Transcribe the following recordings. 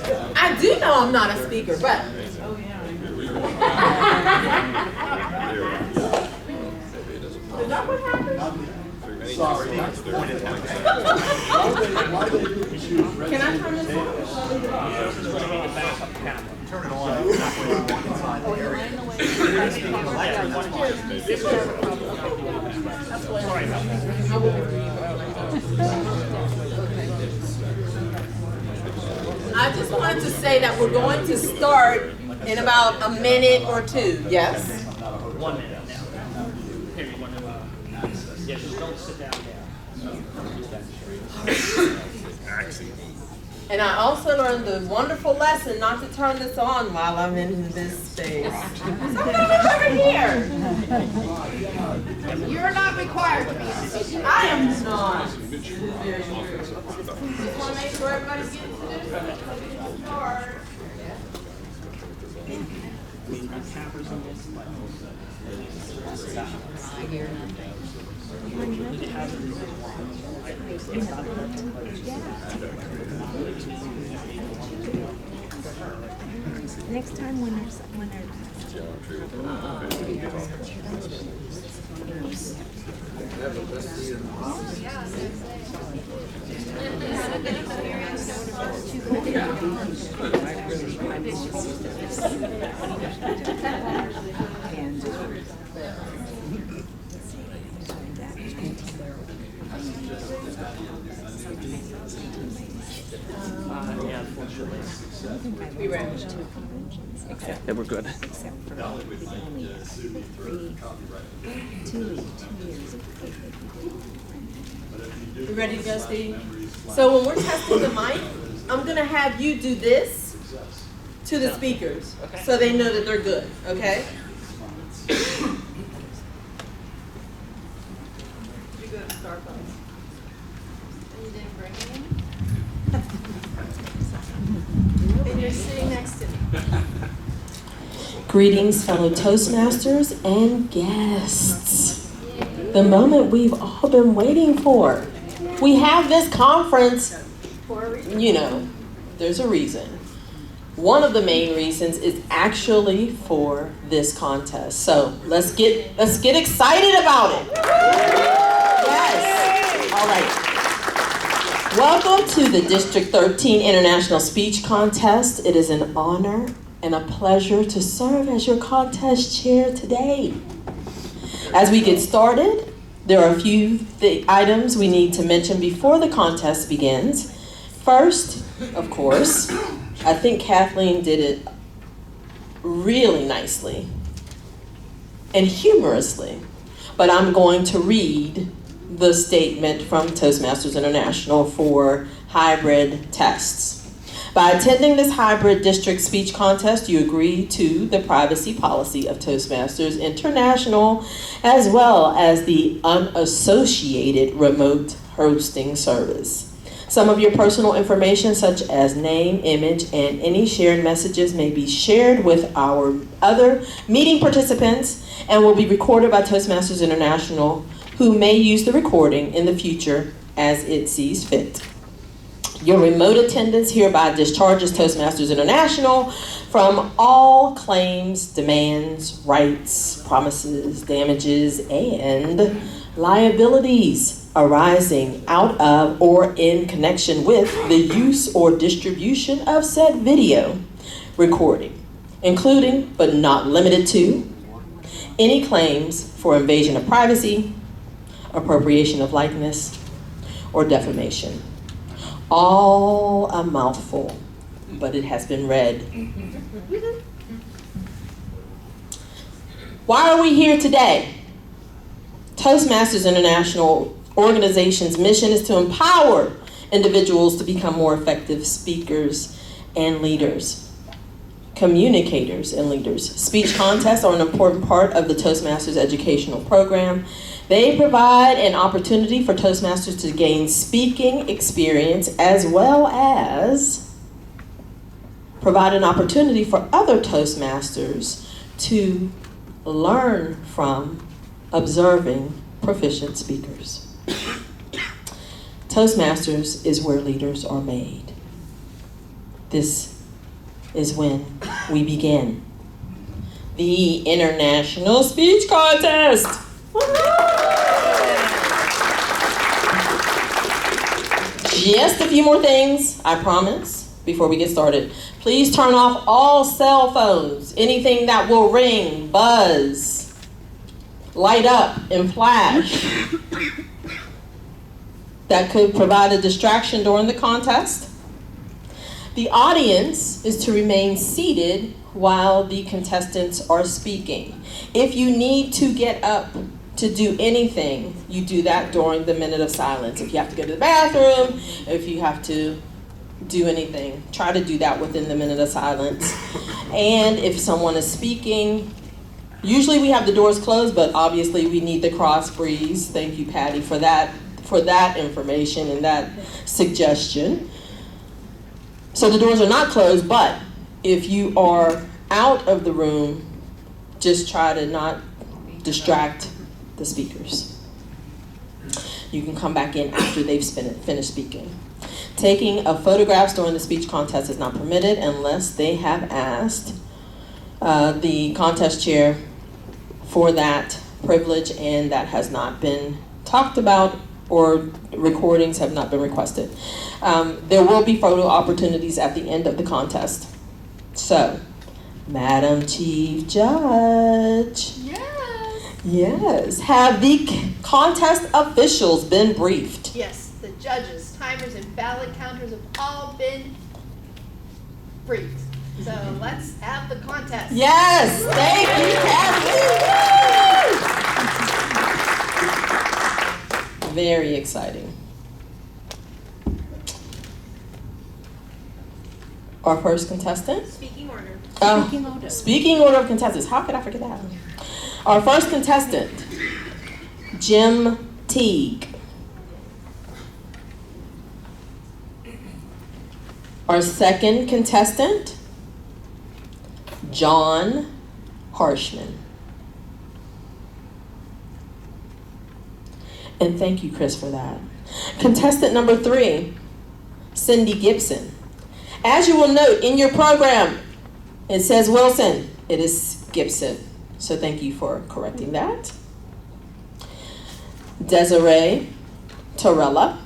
I do know I'm not a speaker, but. Is that what happened? Sorry. Can I turn this on? Turn it on. I just wanted to say that we're going to start in about a minute or two. Yes? 1 minute now. Here, you want to, yeah, just don't sit down there. And I also learned the wonderful lesson not to turn this on while I'm in this space. Someone over here. You're not required to be. I am not. Just want to make sure everybody's getting to this. Start. Next time when they're Yeah, unfortunately. we ran to conventions, except Yeah, we're good. except for only 2 years. You ready to go, Steve? So when we're testing the mic, I'm going to have you do this to the speakers so they know that they're good, okay? You go to Starbucks. You didn't bring any? And you're sitting next to me. Greetings, fellow Toastmasters and guests. The moment we've all been waiting for. We have this conference, you know, there's a reason. One of the main reasons is actually for this contest. So let's get excited about it. Yes. All right. Welcome to the District 13 International Speech Contest. It is an honor and a pleasure to serve as your contest chair today. As we get started, there are a few items we need to mention before the contest begins. First, of course, I think Kathleen did it really nicely and humorously, but I'm going to read the statement from Toastmasters International for hybrid tests. By attending this hybrid district speech contest, you agree to the privacy policy of Toastmasters International, as well as the unassociated remote hosting service. Some of your personal information, such as name, image, and any shared messages, may be shared with our other meeting participants and will be recorded by Toastmasters International, who may use the recording in the future as it sees fit. Your remote attendance hereby discharges Toastmasters International from all claims, demands, rights, promises, damages, and liabilities arising out of or in connection with the use or distribution of said video recording, including but not limited to any claims for invasion of privacy, appropriation of likeness, or defamation. All a mouthful, but it has been read. Why are we here today? Toastmasters International organization's mission is to empower individuals to become more effective speakers and leaders, communicators and leaders. Speech contests are an important part of the Toastmasters educational program. They provide an opportunity for Toastmasters to gain speaking experience, as well as provide an opportunity for other Toastmasters to learn from observing proficient speakers. Toastmasters is where leaders are made. This is when we begin the International Speech Contest. Just a few more things, I promise, before we get started. Please turn off all cell phones, anything that will ring, buzz, light up, and flash that could provide a distraction during the contest. The audience is to remain seated while the contestants are speaking. If you need to get up to do anything, you do that during the minute of silence. If you have to go to the bathroom, if you have to do anything, try to do that within the minute of silence. And if someone is speaking, usually we have the doors closed, but obviously we need the cross breeze. Thank you, Patty, for that information and that suggestion. So the doors are not closed, but if you are out of the room, just try to not distract the speakers. You can come back in after they've finished speaking. Taking of photographs during the speech contest is not permitted unless they have asked the contest chair for that privilege, and that has not been talked about or recordings have not been requested. There will be photo opportunities at the end of the contest. So, Madam Chief Judge. Yes. Have the contest officials been briefed? Yes, the judges, timers, and ballot counters have all been briefed. So let's have the contest. Yes, thank you, Kathy. Very exciting. Our first contestant? Speaking order. Speaking order of contestants. How could I forget that? Our first contestant, Jim Teague. Our second contestant, John Harshman. And thank you, Chris, for that. Contestant number 3, Cindy Gibson. As you will note in your program, it says Wilson. It is Gibson. So thank you for correcting that. Desiree Torella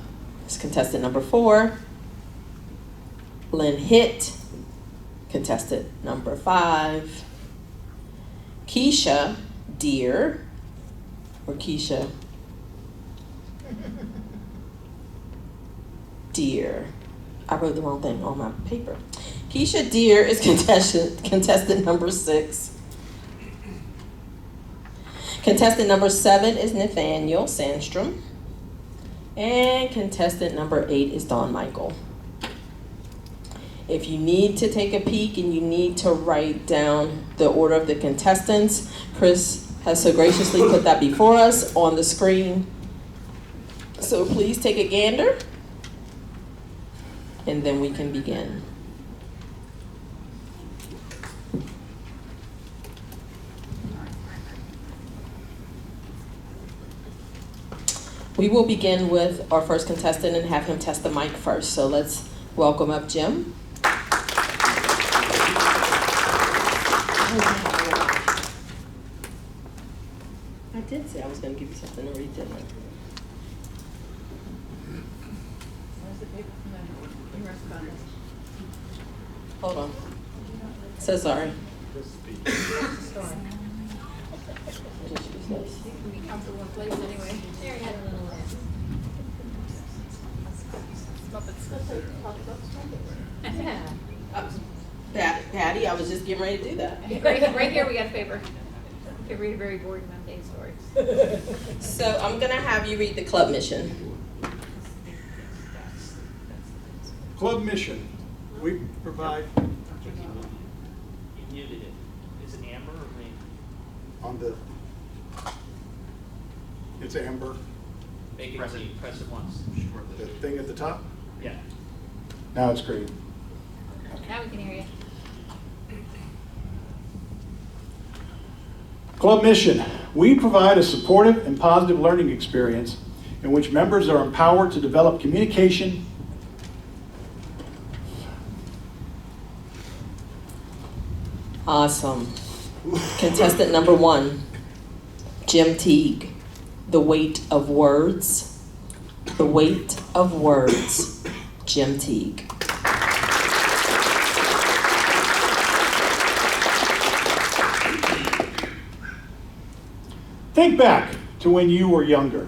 is contestant number 4. Lynn Hitt, contestant number 5. Keisha Deer, or Keisha Deer. I wrote the wrong thing on my paper. Keisha Deer is contestant number 6. Contestant number 7 is Nathaniel Sandstrom. And contestant number 8 is Dawn Michael. If you need to take a peek and you need to write down the order of the contestants, Chris has so graciously put that before us on the screen. So please take a gander, and then we can begin. We will begin with our first contestant and have him test the mic first. So let's welcome up Jim. I did say I was going to give you something to read, didn't I? Where's the paper from the correspondence? Hold on. So sorry. Just use this. You can be comfortable in place anyway. There you go. Patty, I was just getting ready to do that. Right here we got a paper. You can read a very boring mundane story. So I'm going to have you read the club mission. Club mission. We provide You muted it. Is it amber or green? on the, it's amber, Make it green. Press it once. the thing at the top. Yeah. Now it's green. Now we can hear you. Club mission. We provide a supportive and positive learning experience in which members are empowered to develop communication Awesome. Contestant number 1, Jim Teague. The weight of words. The weight of words. Jim Teague. Think back to when you were younger.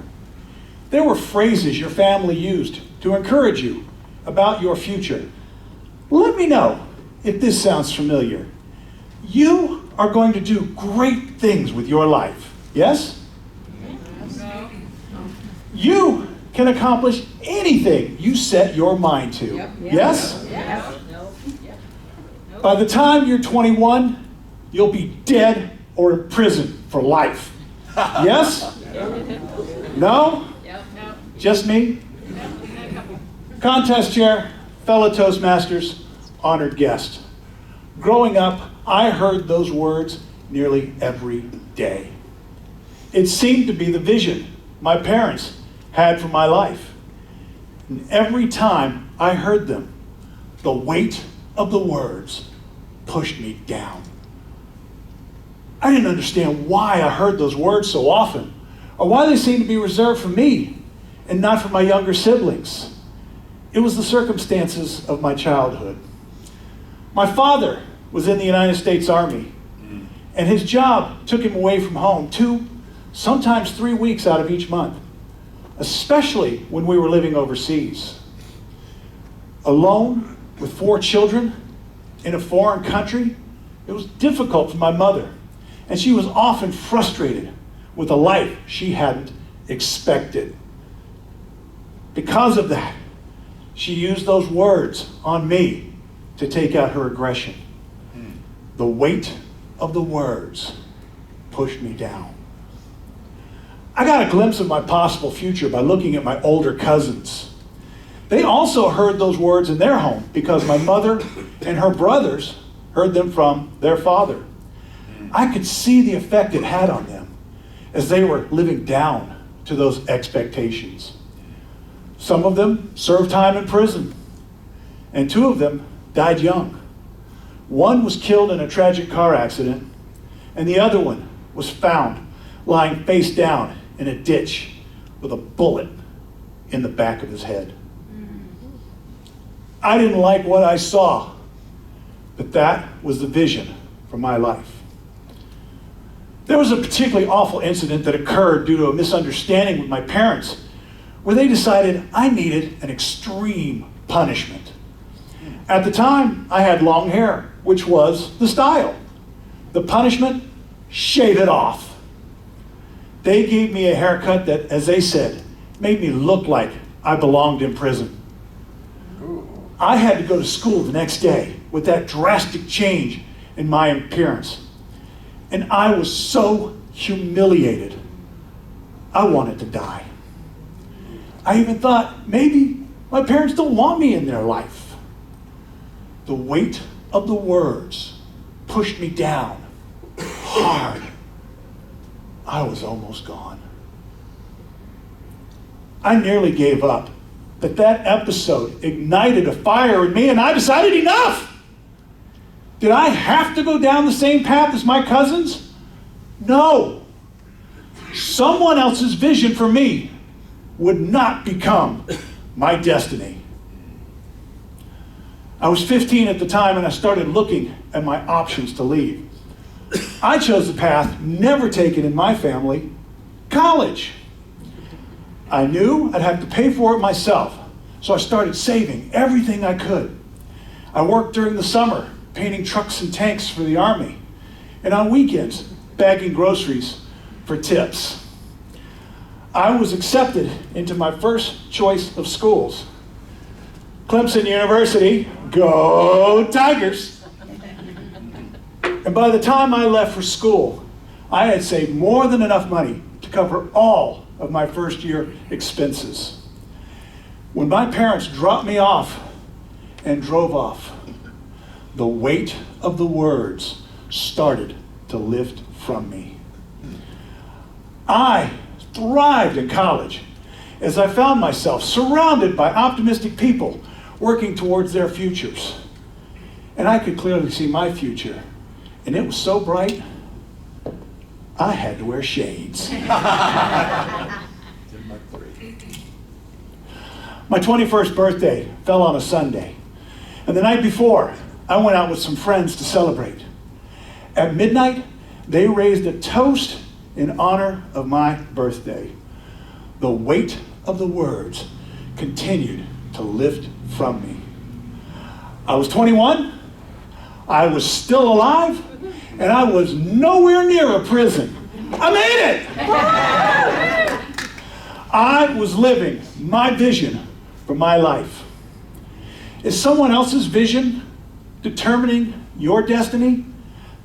There were phrases your family used to encourage you about your future. Let me know if this sounds familiar. You are going to do great things with your life. Yes? You can accomplish anything you set your mind to. Yes? By the time you're 21, you'll be dead or in prison for life. Yes? No? Just me? Contest chair, fellow Toastmasters, honored guest. Growing up, I heard those words nearly every day. It seemed to be the vision my parents had for my life. And every time I heard them, the weight of the words pushed me down. I didn't understand why I heard those words so often, or why they seemed to be reserved for me and not for my younger siblings. It was the circumstances of my childhood. My father was in the United States Army, and his job took him away from home 2, sometimes 3 weeks out of each month, especially when we were living overseas. Alone with 4 children in a foreign country, it was difficult for my mother, and she was often frustrated with a life she hadn't expected. Because of that, she used those words on me to take out her aggression. The weight of the words pushed me down. I got a glimpse of my possible future by looking at my older cousins. They also heard those words in their home because my mother and her brothers heard them from their father. I could see the effect it had on them as they were living down to those expectations. Some of them served time in prison, and 2 of them died young. One was killed in a tragic car accident, and the other one was found lying face down in a ditch with a bullet in the back of his head. I didn't like what I saw, but that was the vision for my life. There was a particularly awful incident that occurred due to a misunderstanding with my parents, where they decided I needed an extreme punishment. At the time, I had long hair, which was the style. The punishment, shave it off. They gave me a haircut that, as they said, made me look like I belonged in prison. I had to go to school the next day with that drastic change in my appearance. And I was so humiliated, I wanted to die. I even thought maybe my parents don't want me in their life. The weight of the words pushed me down hard. I was almost gone. I nearly gave up, but that episode ignited a fire in me and I decided enough. Did I have to go down the same path as my cousins? No. Someone else's vision for me would not become my destiny. I was 15 at the time and I started looking at my options to leave. I chose the path never taken in my family, college. I knew I'd have to pay for it myself, so I started saving everything I could. I worked during the summer painting trucks and tanks for the Army, and on weekends bagging groceries for tips. I was accepted into my first choice of schools, Clemson University. Go Tigers! And by the time I left for school, I had saved more than enough money to cover all of my first year expenses. When my parents dropped me off and drove off, the weight of the words started to lift from me. I thrived in college as I found myself surrounded by optimistic people working towards their futures. And I could clearly see my future and it was so bright, I had to wear shades. My 21st birthday fell on a Sunday, and the night before, I went out with some friends to celebrate. At midnight, they raised a toast in honor of my birthday. The weight of the words continued to lift from me. I was 21, I was still alive, and I was nowhere near a prison. I made it! I was living my vision for my life. Is someone else's vision determining your destiny?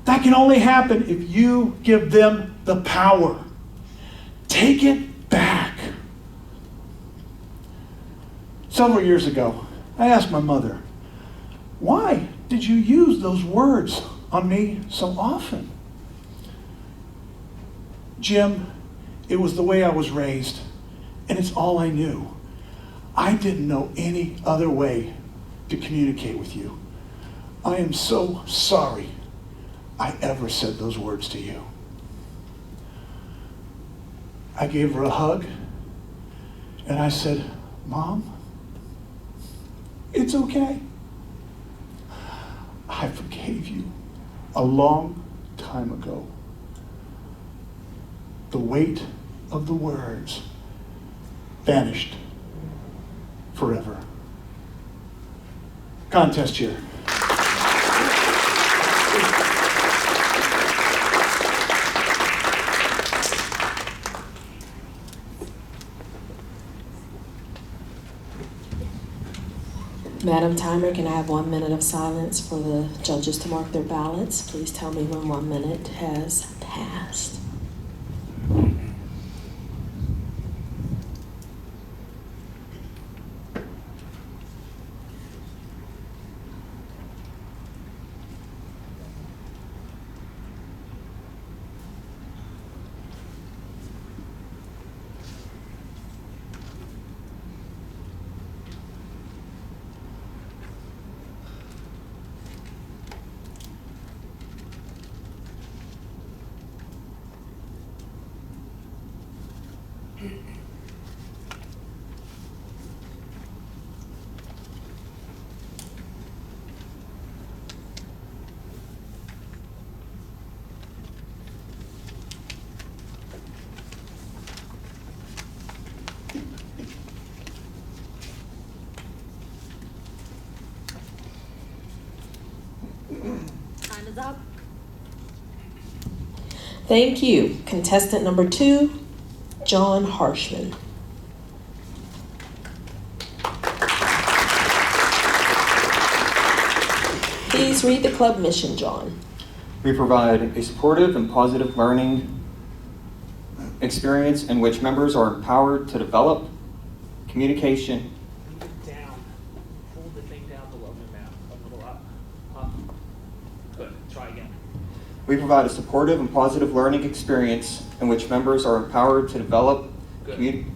That can only happen if you give them the power. Take it back. Several years ago, I asked my mother, why did you use those words on me so often? Jim, it was the way I was raised, and it's all I knew. I didn't know any other way to communicate with you. I am so sorry I ever said those words to you. I gave her a hug, and I said, Mom, it's okay. I forgave you a long time ago. The weight of the words vanished forever. Contest chair. Madam Timer, can I have 1 minute of silence for the judges to mark their ballots? Please tell me when 1 minute has passed. Time is up. Thank you. Contestant number 2, John Harshman. Please read the club mission, John. We provide a supportive and positive learning experience in which members are empowered to develop communication. Leave it down. Hold the thing down below your mouth. A little up. Up. Good. Try again. We provide a supportive and positive learning experience in which members are empowered to develop Good.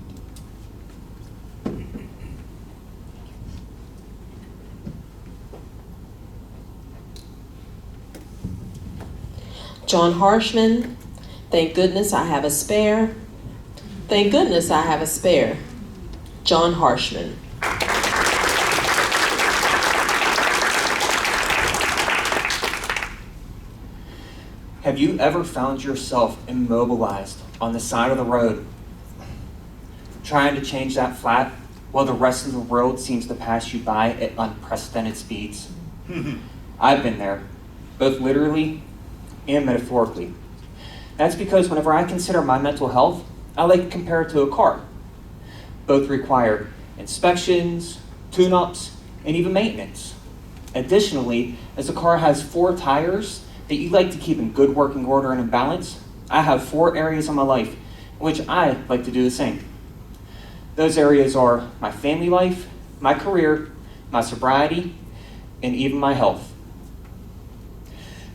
John Harshman, thank goodness I have a spare. Thank goodness I have a spare. John Harshman. Have you ever found yourself immobilized on the side of the road, trying to change that flat while the rest of the world seems to pass you by at unprecedented speeds? I've been there, both literally and metaphorically. That's because whenever I consider my mental health, I like to compare it to a car. Both require inspections, tune-ups, and even maintenance. Additionally, as a car has 4 tires that you like to keep in good working order and in balance, I have 4 areas of my life in which I like to do the same. Those areas are my family life, my career, my sobriety, and even my health.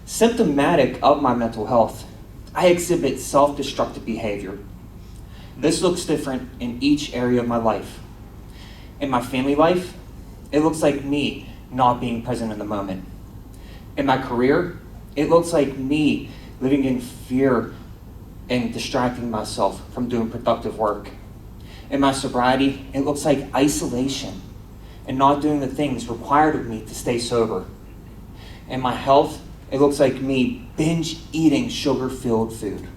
Symptomatic of my mental health, I exhibit self-destructive behavior. This looks different in each area of my life. In my family life, it looks like me not being present in the moment. In my career, It looks like me living in fear and distracting myself from doing productive work. In my sobriety, it looks like isolation and not doing the things required of me to stay sober. In my health, it looks like me binge eating sugar-filled food.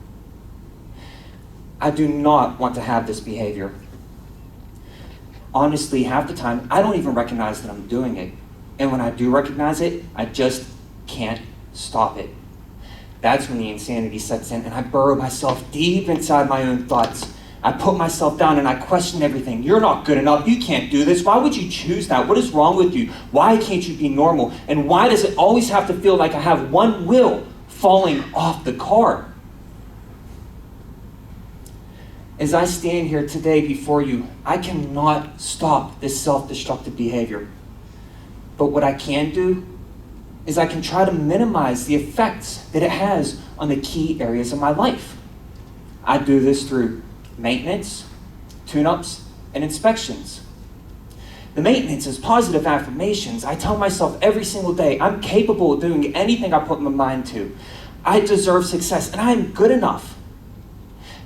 I do not want to have this behavior. Honestly, half the time, I don't even recognize that I'm doing it. And when I do recognize it, I just can't stop it. That's when the insanity sets in and I burrow myself deep inside my own thoughts. I put myself down and I question everything. You're not good enough. You can't do this. Why would you choose that? What is wrong with you? Why can't you be normal? And why does it always have to feel like I have one wheel falling off the car? As I stand here today before you, I cannot stop this self-destructive behavior. But what I can do is I can try to minimize the effects that it has on the key areas of my life. I do this through maintenance, tune-ups, and inspections. The maintenance is positive affirmations. I tell myself every single day, I'm capable of doing anything I put my mind to. I deserve success, and I am good enough.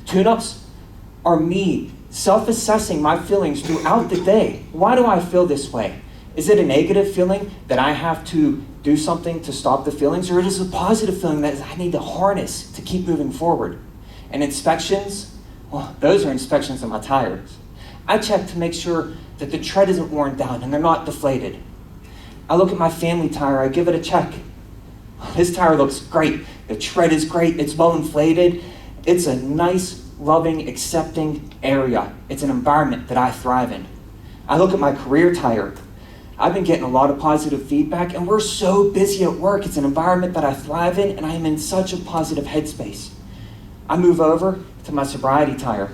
Tune-ups are me self-assessing my feelings throughout the day. Why do I feel this way? Is it a negative feeling that I have to do something to stop the feelings, or it is a positive feeling that I need to harness to keep moving forward? And inspections, well, those are inspections of my tires. I check to make sure that the tread isn't worn down and they're not deflated. I look at my family tire, I give it a check. This tire looks great. The tread is great, it's well inflated. It's a nice, loving, accepting area. It's an environment that I thrive in. I look at my career tire. I've been getting a lot of positive feedback and we're so busy at work. It's an environment that I thrive in and I am in such a positive headspace. I move over to my sobriety tire.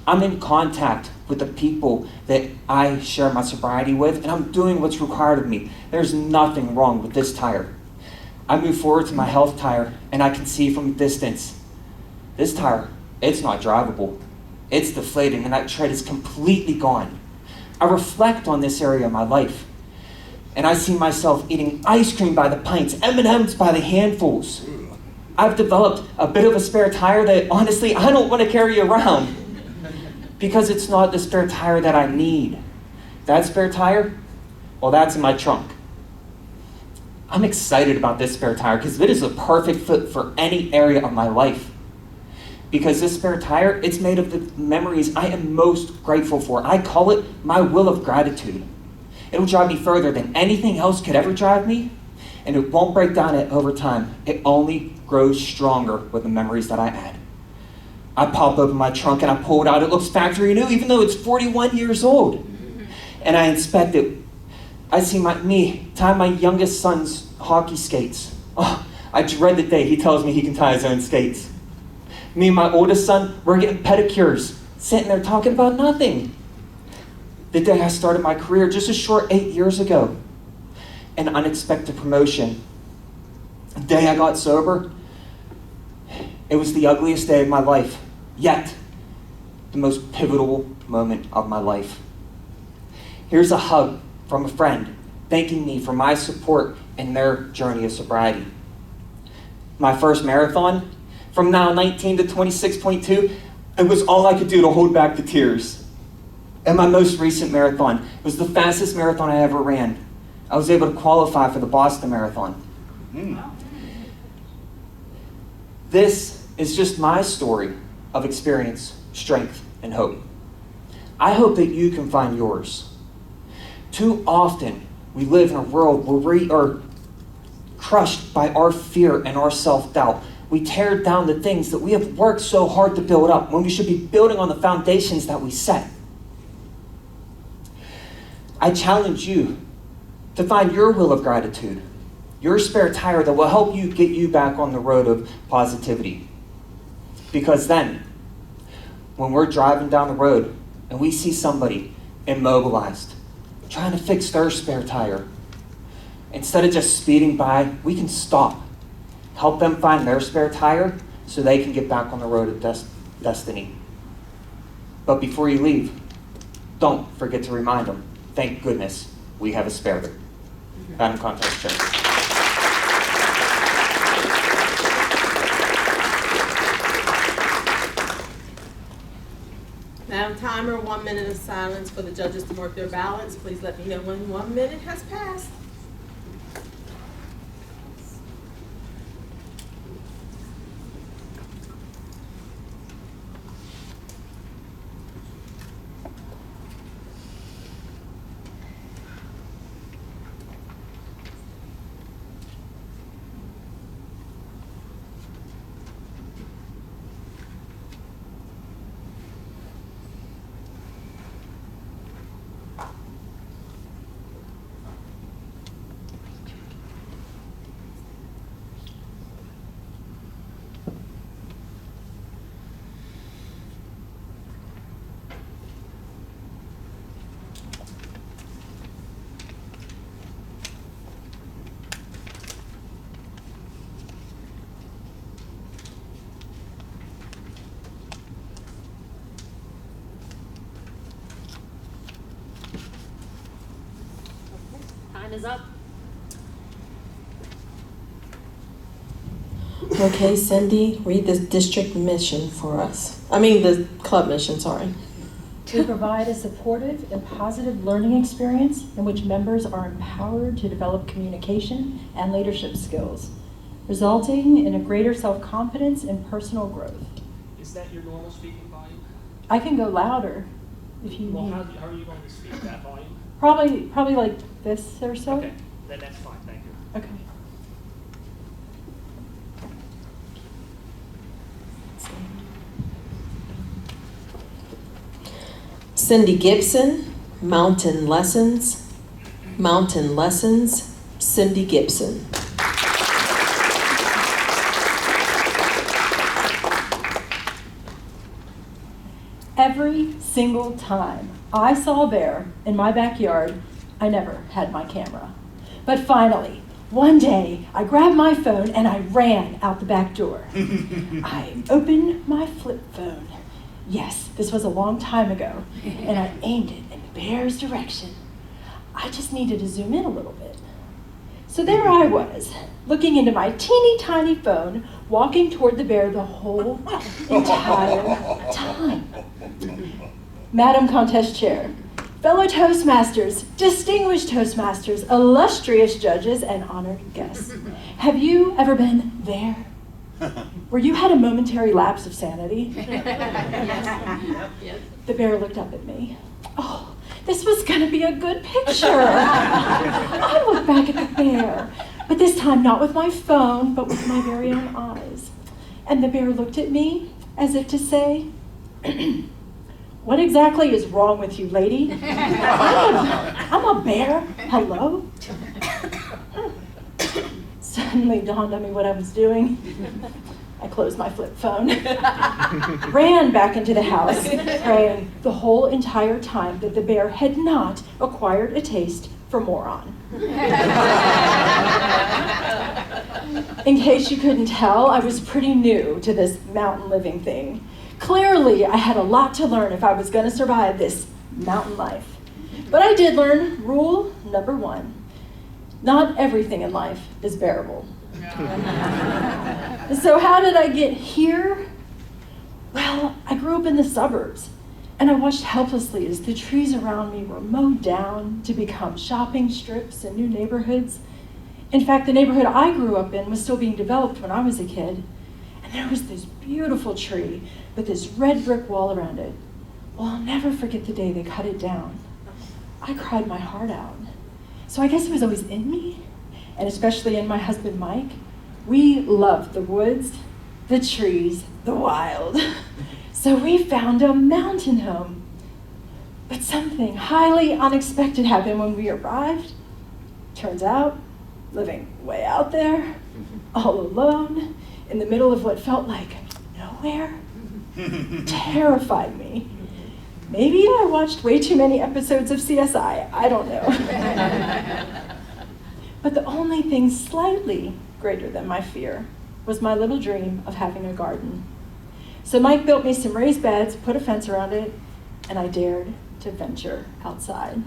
I'm in contact with the people that I share my sobriety with and I'm doing what's required of me. There's nothing wrong with this tire. I move forward to my health tire and I can see from a distance, this tire, it's not drivable. It's deflating and that tread is completely gone. I reflect on this area of my life and I see myself eating ice cream by the pints, M&Ms by the handfuls. I've developed a bit of a spare tire that honestly I don't want to carry around because it's not the spare tire that I need. That spare tire, well, that's in my trunk. I'm excited about this spare tire because it is a perfect fit for any area of my life. Because this spare tire, it's made of the memories I am most grateful for. I call it my will of gratitude. It'll drive me further than anything else could ever drive me, and it won't break down over time. It only grows stronger with the memories that I add. I pop open my trunk and I pull it out. It looks factory new, even though it's 41 years old. And I inspect it. I see me tie my youngest son's hockey skates. Oh, I dread the day he tells me he can tie his own skates. Me and my oldest son, we're getting pedicures, sitting there talking about nothing. The day I started my career, just a short 8 years ago, an unexpected promotion. The day I got sober, it was the ugliest day of my life, yet the most pivotal moment of my life. Here's a hug from a friend, thanking me for my support in their journey of sobriety. My first marathon, from now 19 to 26.2, it was all I could do to hold back the tears. And my most recent marathon was the fastest marathon I ever ran. I was able to qualify for the Boston Marathon. This is just my story of experience, strength, and hope. I hope that you can find yours. Too often, we live in a world where we are crushed by our fear and our self-doubt. We tear down the things that we have worked so hard to build up when we should be building on the foundations that we set. I challenge you to find your will of gratitude, your spare tire that will help you get you back on the road of positivity. Because then, when we're driving down the road and we see somebody immobilized, trying to fix their spare tire, instead of just speeding by, we can stop, help them find their spare tire so they can get back on the road of destiny. But before you leave, don't forget to remind them, thank goodness we have a spare. Batting contest chair. Madam Timer, 1 minute of silence for the judges to mark their ballots. Please let me know when 1 minute has passed. Time is up. Okay, Cindy, read the district mission for us. I mean, the club mission, sorry. To provide a supportive and positive learning experience in which members are empowered to develop communication and leadership skills, resulting in a greater self-confidence and personal growth. Is that your normal speaking volume? I can go louder if you Well, need. how are you going to speak that volume? Probably like this or so. Okay, then that's fine, thank you. Okay. Cindy Gibson, Mountain Lessons. Mountain Lessons, Cindy Gibson. Every single time I saw a bear in my backyard, I never had my camera. But finally, one day, I grabbed my phone and I ran out the back door. I opened my flip phone. Yes, this was a long time ago, and I aimed it in the bear's direction. I just needed to zoom in a little bit. So there I was, looking into my teeny tiny phone, walking toward the bear the whole entire time. Madam Contest Chair, fellow Toastmasters, distinguished Toastmasters, illustrious judges, and honored guests, have you ever been there? Where you had a momentary lapse of sanity? Yes. The bear looked up at me. Oh, this was gonna be a good picture. I looked back at the bear, but this time not with my phone, but with my very own eyes. And the bear looked at me as if to say, what exactly is wrong with you, lady? I'm a bear, hello? Suddenly dawned on me what I was doing. I closed my flip phone, ran back into the house, praying the whole entire time that the bear had not acquired a taste for moron. In case you couldn't tell, I was pretty new to this mountain living thing. Clearly, I had a lot to learn if I was going to survive this mountain life. But I did learn rule number 1. Not everything in life is bearable. So how did I get here? Well, I grew up in the suburbs, and I watched helplessly as the trees around me were mowed down to become shopping strips and new neighborhoods. In fact, the neighborhood I grew up in was still being developed when I was a kid, and there was this beautiful tree with this red brick wall around it. Well, I'll never forget the day they cut it down. I cried my heart out. So I guess it was always in me, and especially in my husband, Mike. We loved the woods, the trees, the wild. So we found a mountain home. But something highly unexpected happened when we arrived. Turns out, living way out there, all alone, in the middle of what felt like nowhere, terrified me. Maybe I watched way too many episodes of CSI, I don't know. But the only thing slightly greater than my fear was my little dream of having a garden. So Mike built me some raised beds, put a fence around it, and I dared to venture outside.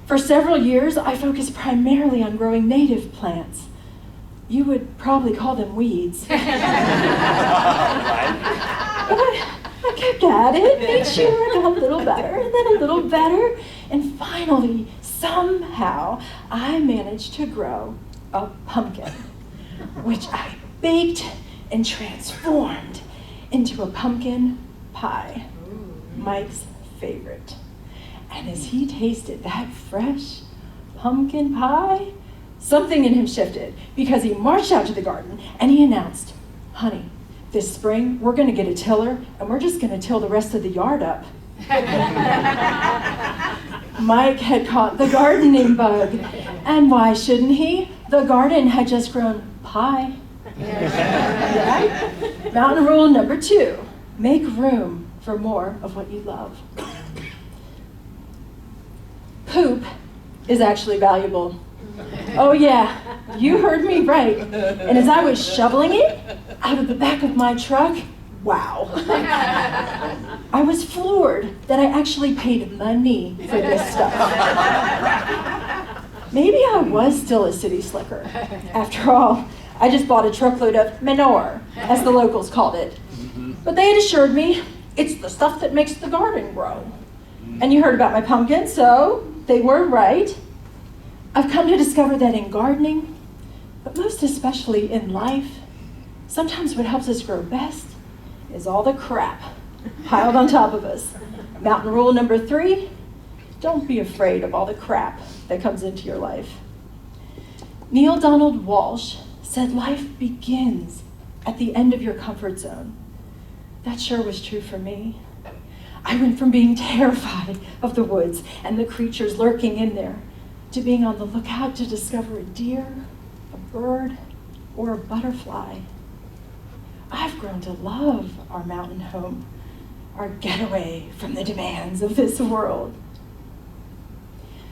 For several years, I focused primarily on growing native plants. You would probably call them weeds. But I kept at it, made sure I got a little better, and then a little better, and finally, somehow, I managed to grow a pumpkin, which I baked and transformed into a pumpkin pie, Mike's favorite. And as he tasted that fresh pumpkin pie, something in him shifted because he marched out to the garden and he announced, "Honey, this spring we're gonna get a tiller and we're just gonna till the rest of the yard up." Mike had caught the gardening bug, and why shouldn't he? The garden had just grown pie. Yeah? Mountain rule number 2, make room for more of what you love. Poop is actually valuable. Oh yeah, you heard me right. And as I was shoveling it out of the back of my truck, wow. I was floored that I actually paid money for this stuff. Maybe I was still a city slicker. After all, I just bought a truckload of manure, as the locals called it. But they had assured me it's the stuff that makes the garden grow. And you heard about my pumpkin, so they were right. I've come to discover that in gardening, but most especially in life, sometimes what helps us grow best is all the crap piled on top of us. Mountain rule number 3, don't be afraid of all the crap that comes into your life. Neil Donald Walsh said life begins at the end of your comfort zone. That sure was true for me. I went from being terrified of the woods and the creatures lurking in there to being on the lookout to discover a deer, a bird, or a butterfly. I've grown to love our mountain home, our getaway from the demands of this world.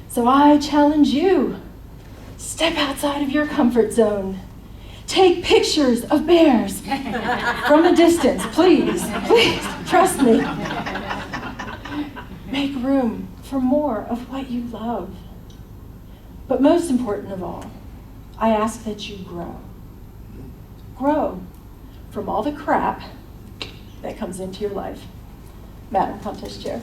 So I challenge you, step outside of your comfort zone. Take pictures of bears from a distance, please, trust me. Make room for more of what you love. But most important of all, I ask that you grow. Grow from all the crap that comes into your life. Madam Contest Chair.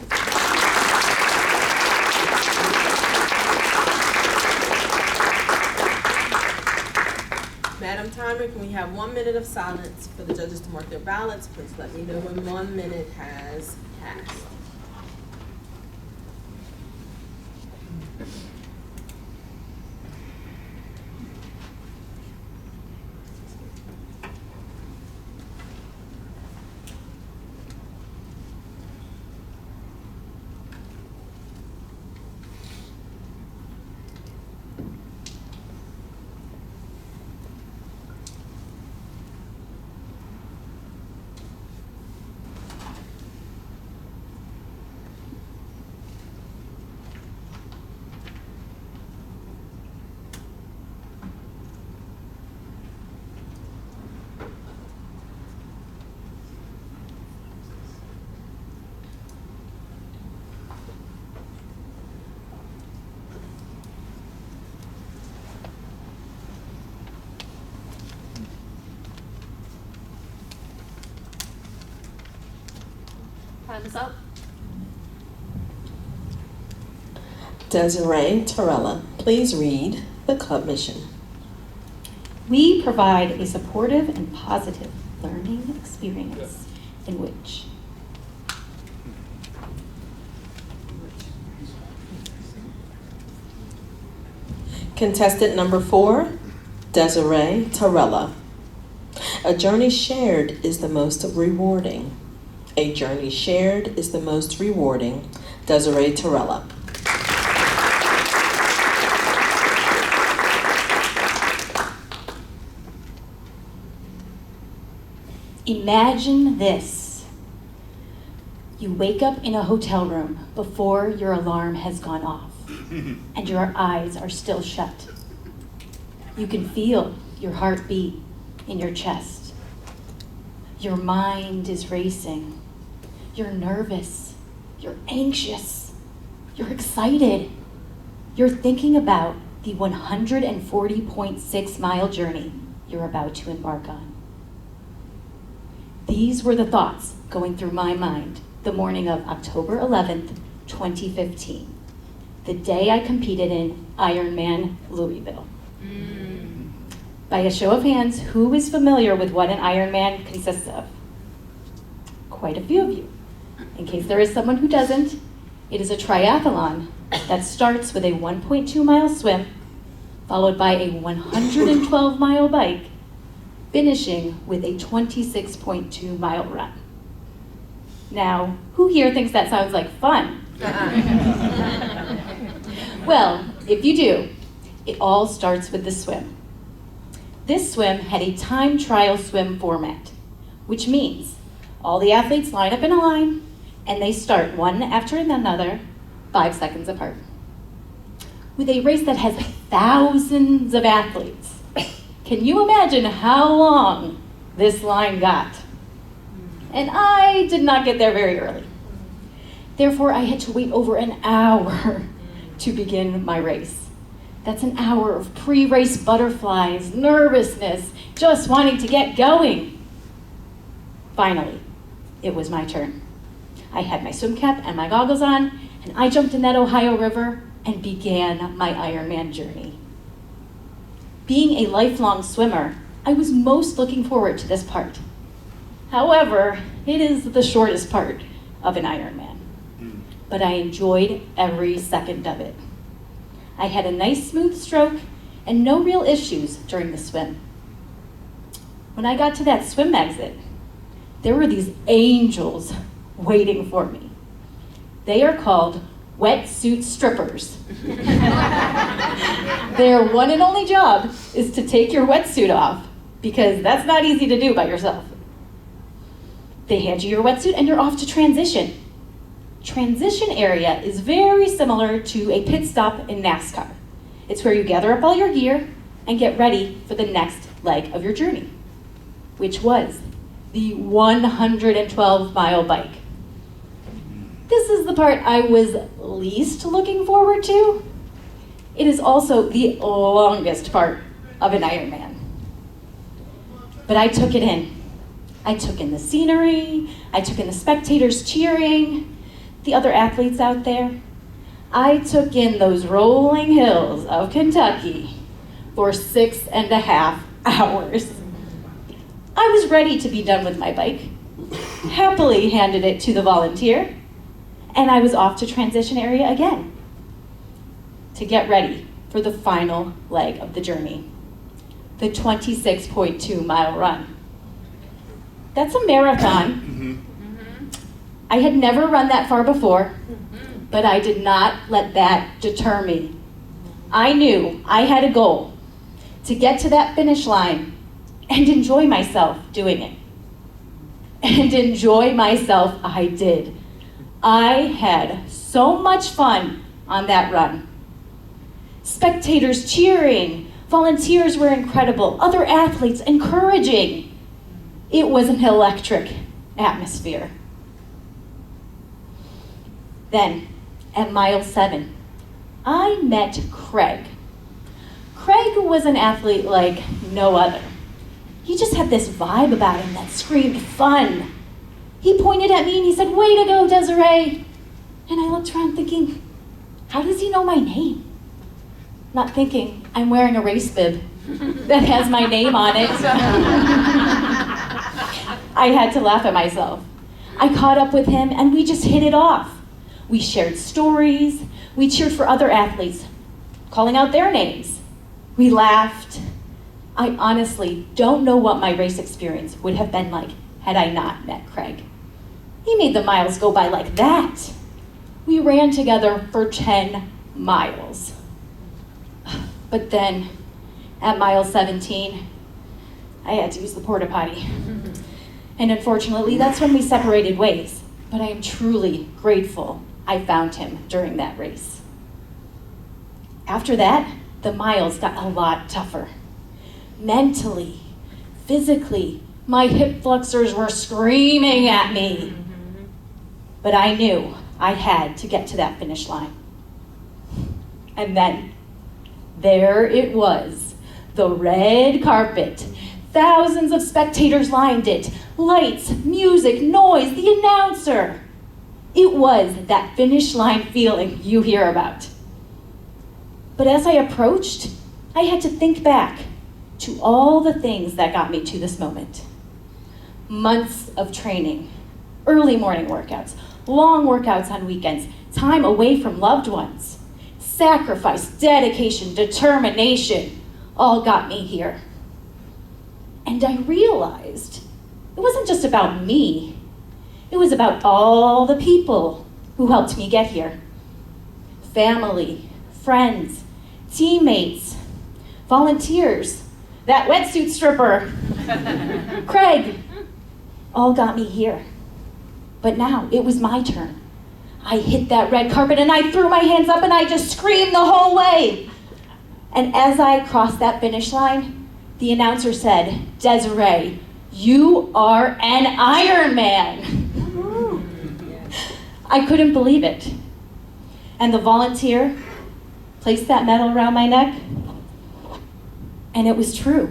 Madam Timer, can we have 1 minute of silence for the judges to mark their ballots? Please let me know when 1 minute has passed. Time is up. Desiree Torella, please read the club mission. We provide a supportive and positive learning experience in which Contestant number 4, Desiree Torella. A journey shared is the most rewarding. A journey shared is the most rewarding. Desiree Torella. imagine this. You wake up in a hotel room before your alarm has gone off and your eyes are still shut. You can feel your heartbeat in your chest. Your mind is racing. You're nervous. You're anxious. You're excited. You're thinking about the 140.6 mile journey you're about to embark on. These were the thoughts going through my mind the morning of October 11th, 2015, the day I competed in Ironman Louisville. By a show of hands, who is familiar with what an Ironman consists of? Quite a few of you. In case there is someone who doesn't, it is a triathlon that starts with a 1.2 mile swim, followed by a 112 mile bike, finishing with a 26.2 mile run. Now, who here thinks that sounds like fun? Well, if you do, it all starts with the swim. This swim had a time trial swim format, which means all the athletes line up in a line and they start one after another, 5 seconds apart. With a race that has thousands of athletes, can you imagine how long this line got? And I did not get there very early. Therefore, I had to wait over an hour to begin my race. That's an hour of pre-race butterflies, nervousness, just wanting to get going. Finally, it was my turn. I had my swim cap and my goggles on, and I jumped in that Ohio River and began my Ironman journey. Being a lifelong swimmer, I was most looking forward to this part. However, it is the shortest part of an Ironman, but I enjoyed every second of it. I had a nice smooth stroke and no real issues during the swim. When I got to that swim exit, there were these angels waiting for me. They are called wetsuit strippers. Their one and only job is to take your wetsuit off, because that's not easy to do by yourself. They hand you your wetsuit and you're off to transition. Transition area is very similar to a pit stop in NASCAR. It's where you gather up all your gear and get ready for the next leg of your journey, which was the 112 mile bike. This is the part I was least looking forward to. It is also the longest part of an Ironman. But I took it in. I took in the scenery, I took in the spectators cheering, the other athletes out there. I took in those rolling hills of Kentucky for 6.5 hours. I was ready to be done with my bike, happily handed it to the volunteer, and I was off to transition area again to get ready for the final leg of the journey, the 26.2 mile run. That's a marathon. I had never run that far before, but I did not let that deter me. I knew I had a goal to get to that finish line and enjoy myself doing it. And enjoy myself I did. I had so much fun on that run. Spectators cheering, volunteers were incredible, other athletes encouraging. It was an electric atmosphere. Then, at mile 7, I met Craig. Craig was an athlete like no other. He just had this vibe about him that screamed fun. He pointed at me and he said, "Way to go, Desiree." And I looked around thinking, how does he know my name? Not thinking I'm wearing a race bib that has my name on it. I had to laugh at myself. I caught up with him and we just hit it off. We shared stories. We cheered for other athletes, calling out their names. We laughed. I honestly don't know what my race experience would have been like had I not met Craig. He made the miles go by like that. We ran together for 10 miles. But then, at mile 17, I had to use the porta potty. And unfortunately, that's when we separated ways. But I am truly grateful I found him during that race. After that, the miles got a lot tougher. Mentally, physically, my hip flexors were screaming at me. But I knew I had to get to that finish line. And then, there it was, the red carpet. Thousands of spectators lined it. lights, music, noise, the announcer. It was that finish line feeling you hear about. But as I approached, I had to think back to all the things that got me to this moment. Months of training, early morning workouts, long workouts on weekends, time away from loved ones, sacrifice, dedication, determination, all got me here. And I realized it wasn't just about me. It was about all the people who helped me get here. Family, friends, teammates, volunteers, that wetsuit stripper, Craig, all got me here. But now it was my turn. I hit that red carpet and I threw my hands up and I just screamed the whole way. And as I crossed that finish line, the announcer said, "Desiree, you are an Iron Man." I couldn't believe it. And the volunteer placed that medal around my neck, and it was true.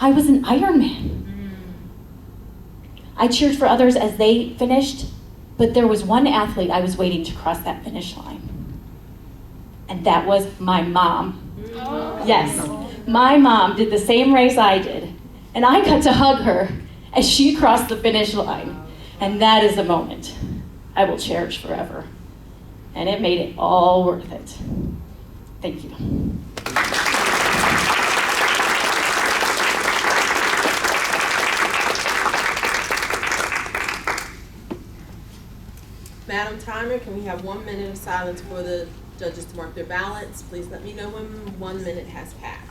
I was an Iron Man. I cheered for others as they finished, but there was one athlete I was waiting to cross that finish line. And that was my mom. Yes, my mom did the same race I did, and I got to hug her as she crossed the finish line. And that is a moment I will cherish forever. And it made it all worth it. Thank you. Madam Timer, can we have 1 minute of silence for the judges to mark their ballots? Please let me know when 1 minute has passed.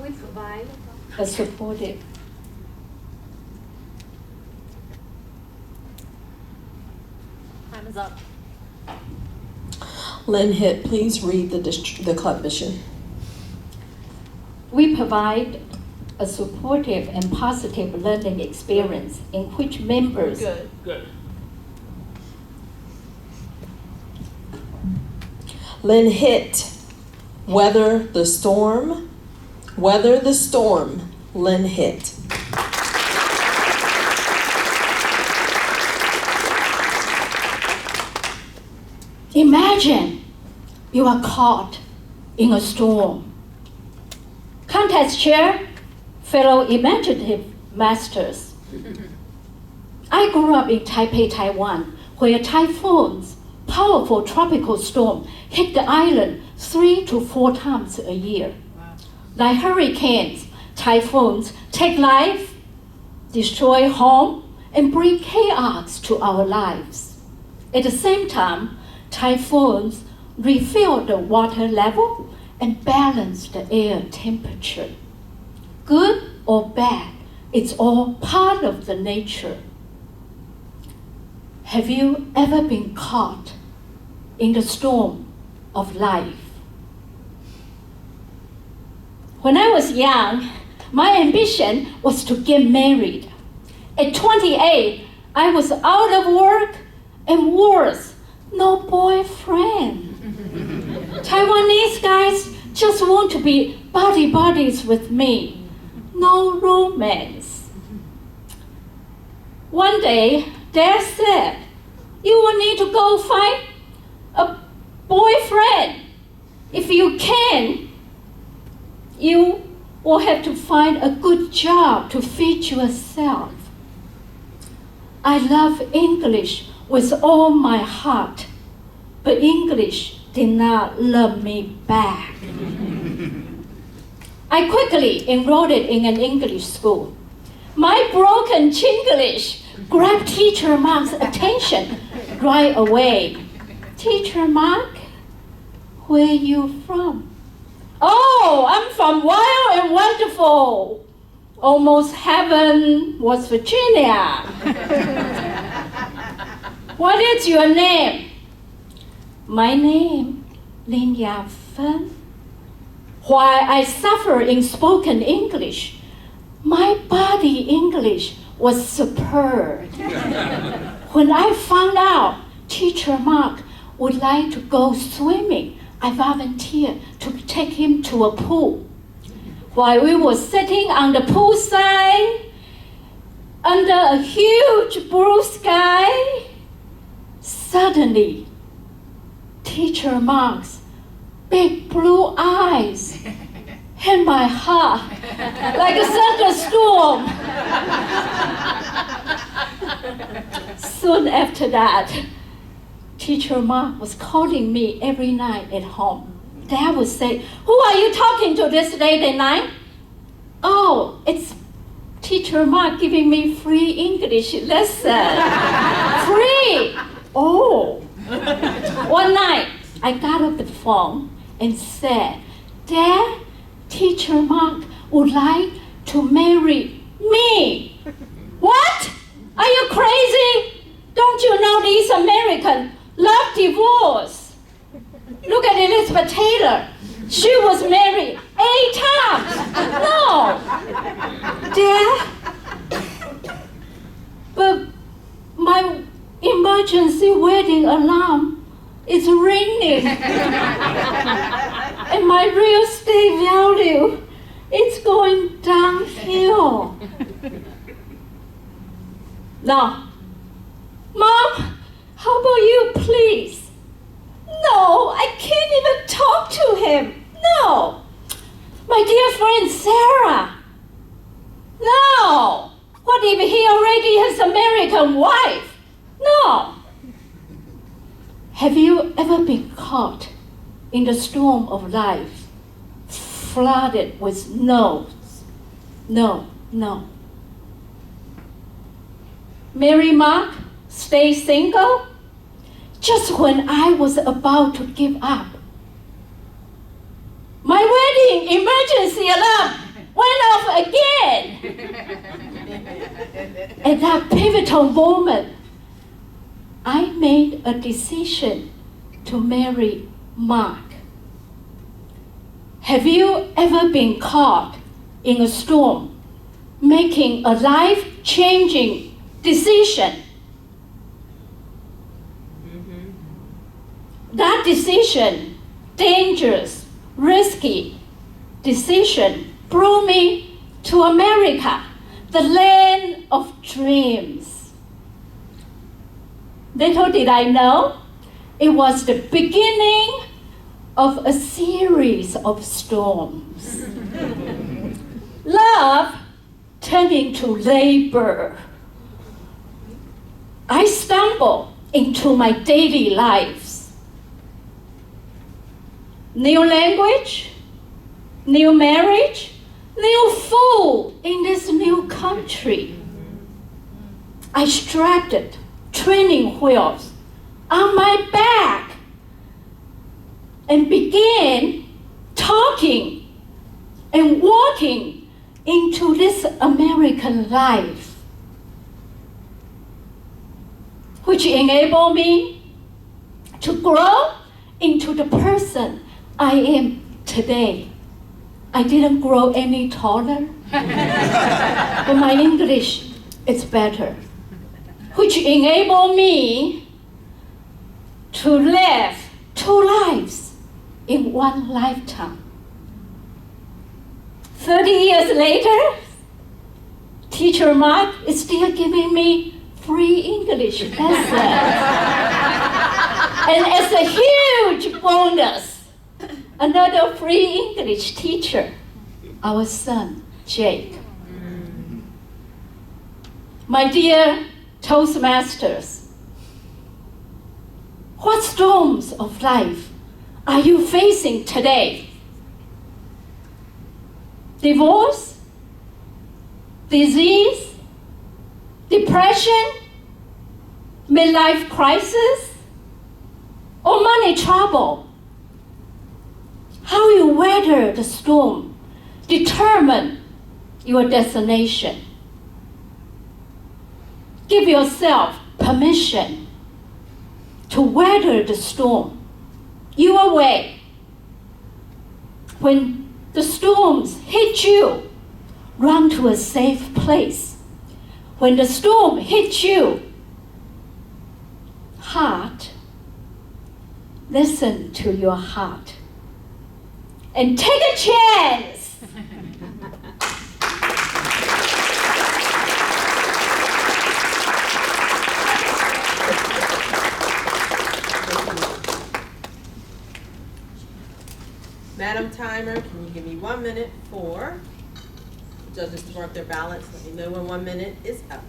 We provide A supportive. time is up. Lynn Hitt, please read the club mission. We provide a supportive and positive learning experience in which members Good. Lynn Hitt, weather the storm. Weather the storm, Lynn Hitt. Imagine you are caught in a storm. Contest chair, fellow imaginative masters. I grew up in Taipei, Taiwan, where typhoons, powerful tropical storms, hit the island 3 to 4 times a year. Like hurricanes, typhoons take life, destroy home, and bring chaos to our lives. At the same time, typhoons refill the water level and balance the air temperature. Good or bad, it's all part of the nature. Have you ever been caught in the storm of life? When I was young, my ambition was to get married. At 28, I was out of work and worse, no boyfriend. Taiwanese guys just want to be buddies with me. No romance. One day, Dad said, "You will need to go find a boyfriend. If you can, you will have to find a good job to feed yourself." I love English with all my heart, but English did not love me back. I quickly enrolled in an English school. My broken Chinglish grabbed Teacher Mark's attention right away. Teacher Mark, where you from? Oh, I'm from wild and wonderful, almost heaven, West Virginia. What is your name? My name, Lin Ya Fen. While I suffer in spoken English, my body English was superb. When I found out Teacher Mark would like to go swimming, I volunteered to take him to a pool. While we were sitting on the poolside, under a huge blue sky, suddenly, Teacher Mark's big blue eyes hit my heart like a thunderstorm. Soon after that, Teacher Mark was calling me every night at home. Dad would say, "Who are you talking to this late at night?" "Oh, it's Teacher Mark giving me free English lesson." Free! Oh. One night, I got off the phone and said, "Dad, Teacher Mark would like to marry me." "What? Are you crazy? Don't you know these Americans love divorce? Look at Elizabeth Taylor. She was married 8 times. No. Dad, but my emergency wedding alarm is ringing. And my real estate value is going downhill. Now, Mom, how about you, please?" "No, I can't even talk to him. No. My dear friend Sarah. No. What if he already has an American wife? No." Have you ever been caught in the storm of life, flooded with no's? No, no. Marry Mark, stay single? Just when I was about to give up, my wedding emergency alarm went off again. At that pivotal moment, I made a decision to marry Mark. Have you ever been caught in a storm, making a life-changing decision? That decision, dangerous, risky decision, brought me to America, the land of dreams. Little did I know, it was the beginning of a series of storms. Love turned into labor. I stumbled into my daily lives. New language, new marriage, new food in this new country. I strapped training wheels on my back and began talking and walking into this American life, which enabled me to grow into the person I am today. I didn't grow any taller, but my English is better, which enabled me to live 2 lives in 1 lifetime. 30 years later, Teacher Mark is still giving me free English lessons. And as a huge bonus, another free English teacher, our son, Jake. My dear Toastmasters, what storms of life are you facing today? Divorce? Disease? Depression? Midlife crisis? Or money trouble? How you weather the storm determine your destination. Give yourself permission to weather the storm your way. When the storms hit you, run to a safe place. When the storm hits you, heart, listen to your heart and take a chance. Madam Timer, can you give me 1 minute for the judges to mark their ballots? Let me know when 1 minute is up.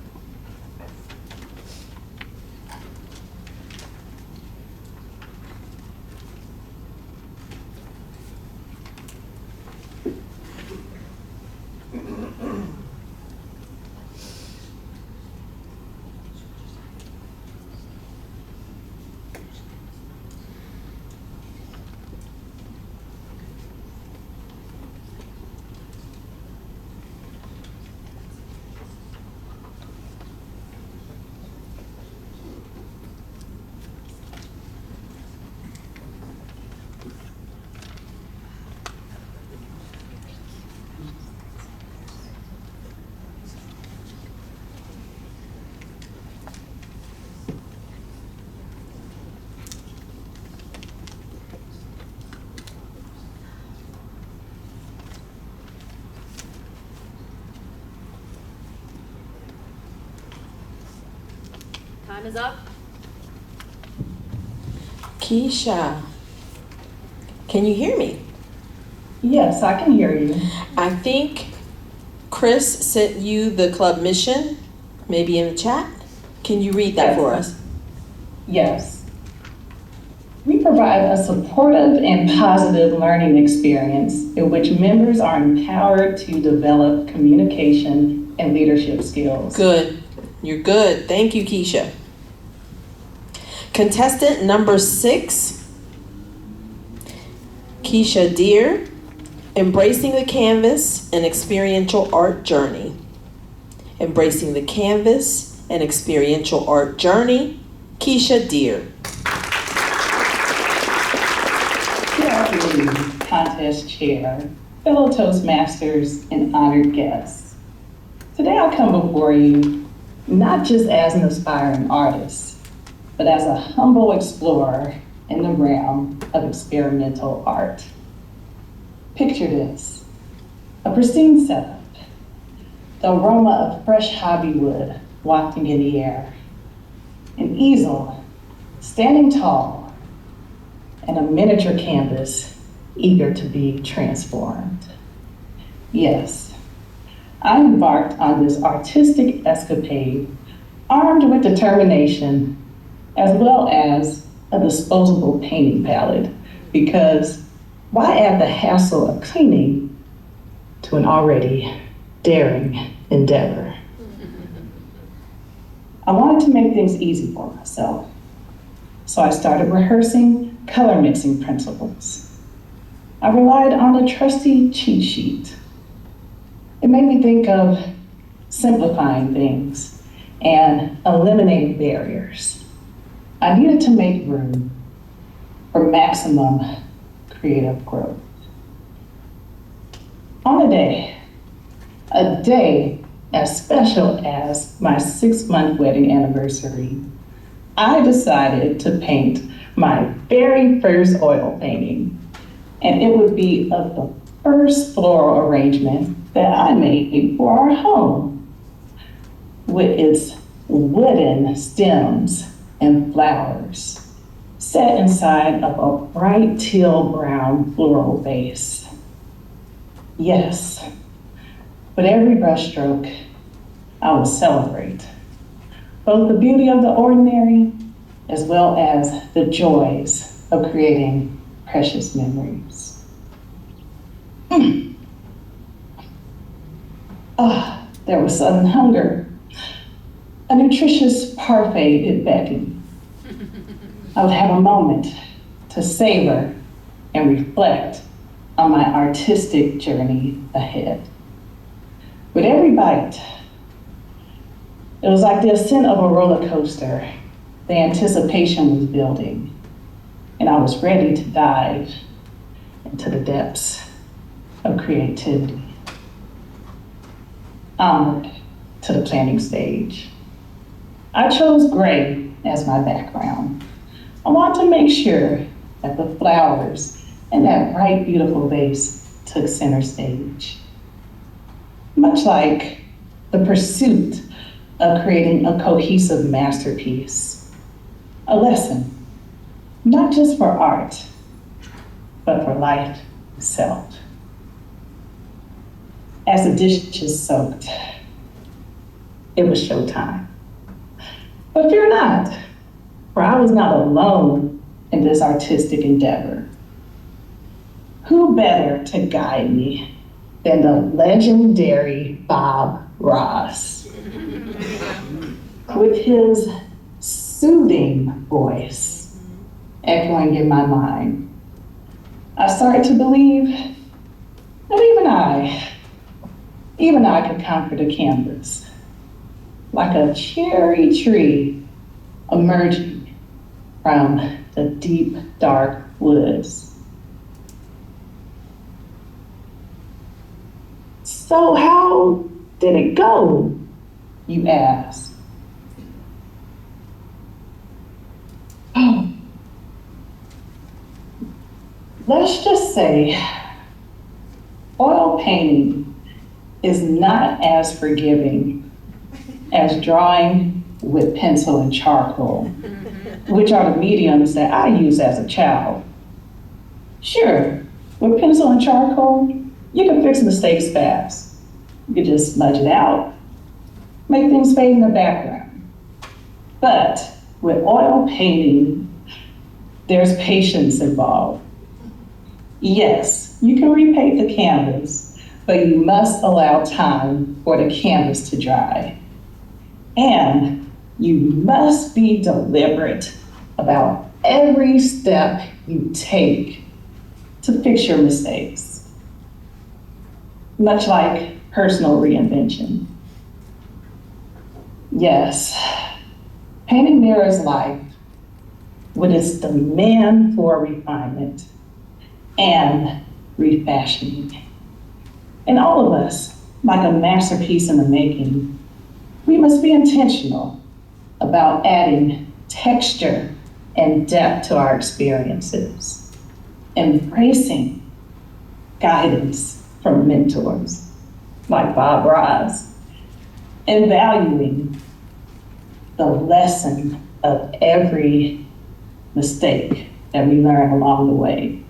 Time is up. Keisha, can you hear me? Yes, I can hear you. I think Chris sent you the club mission, maybe in the chat. Can you read that for us? Yes. We provide a supportive and positive learning experience in which members are empowered to develop communication and leadership skills. Good. You're good. Thank you, Keisha. Contestant number 6, Keisha Deer, Embracing the Canvas, an Experiential Art Journey. Embracing the Canvas, an Experiential Art Journey, Keisha Deer. Good afternoon, contest chair, fellow Toastmasters, and honored guests. Today I come before you not just as an aspiring artist, but as a humble explorer in the realm of experimental art. Picture this, a pristine setup, the aroma of fresh hobby wood wafting in the air, an easel standing tall, and a miniature canvas eager to be transformed. Yes, I embarked on this artistic escapade armed with determination as well as a disposable painting palette, because why add the hassle of cleaning to an already daring endeavor? I wanted to make things easy for myself, so I started rehearsing color mixing principles. I relied on a trusty cheat sheet. It made me think of simplifying things and eliminating barriers. I needed to make room for maximum creative growth. On a day as special as my 6-month wedding anniversary, I decided to paint my very first oil painting, and it would be of the first floral arrangement that I made for our home, with its wooden stems and flowers set inside of a bright teal brown floral base. Yes, with every brushstroke, I will celebrate both the beauty of the ordinary as well as the joys of creating precious memories. There was sudden hunger. A nutritious parfait it beckoned. I would have a moment to savor and reflect on my artistic journey ahead. With every bite, it was like the ascent of a roller coaster. The anticipation was building, and I was ready to dive into the depths of creativity. Onward to the planning stage. I chose gray as my background. I want to make sure that the flowers and that bright, beautiful vase took center stage. Much like the pursuit of creating a cohesive masterpiece, a lesson, not just for art, but for life itself. As the dishes soaked, it was showtime. But fear not, for I was not alone in this artistic endeavor. Who better to guide me than the legendary Bob Ross? With his soothing voice echoing in my mind, I started to believe that even I could conquer the canvas like a cherry tree emerging from the deep, dark woods. So how did it go, you ask? Oh, let's just say oil painting is not as forgiving as drawing with pencil and charcoal, which are the mediums that I used as a child. Sure, with pencil and charcoal, you can fix mistakes fast. You can just smudge it out, make things fade in the background. But with oil painting, there's patience involved. Yes, you can repaint the canvas, but you must allow time for the canvas to dry. And you must be deliberate about every step you take to fix your mistakes. Much like personal reinvention. Yes, painting mirrors life with its demand for refinement and refashioning. And all of us, like a masterpiece in the making, we must be intentional about adding texture and depth to our experiences, embracing guidance from mentors like Bob Ross, and valuing the lesson of every mistake that we learn along the way.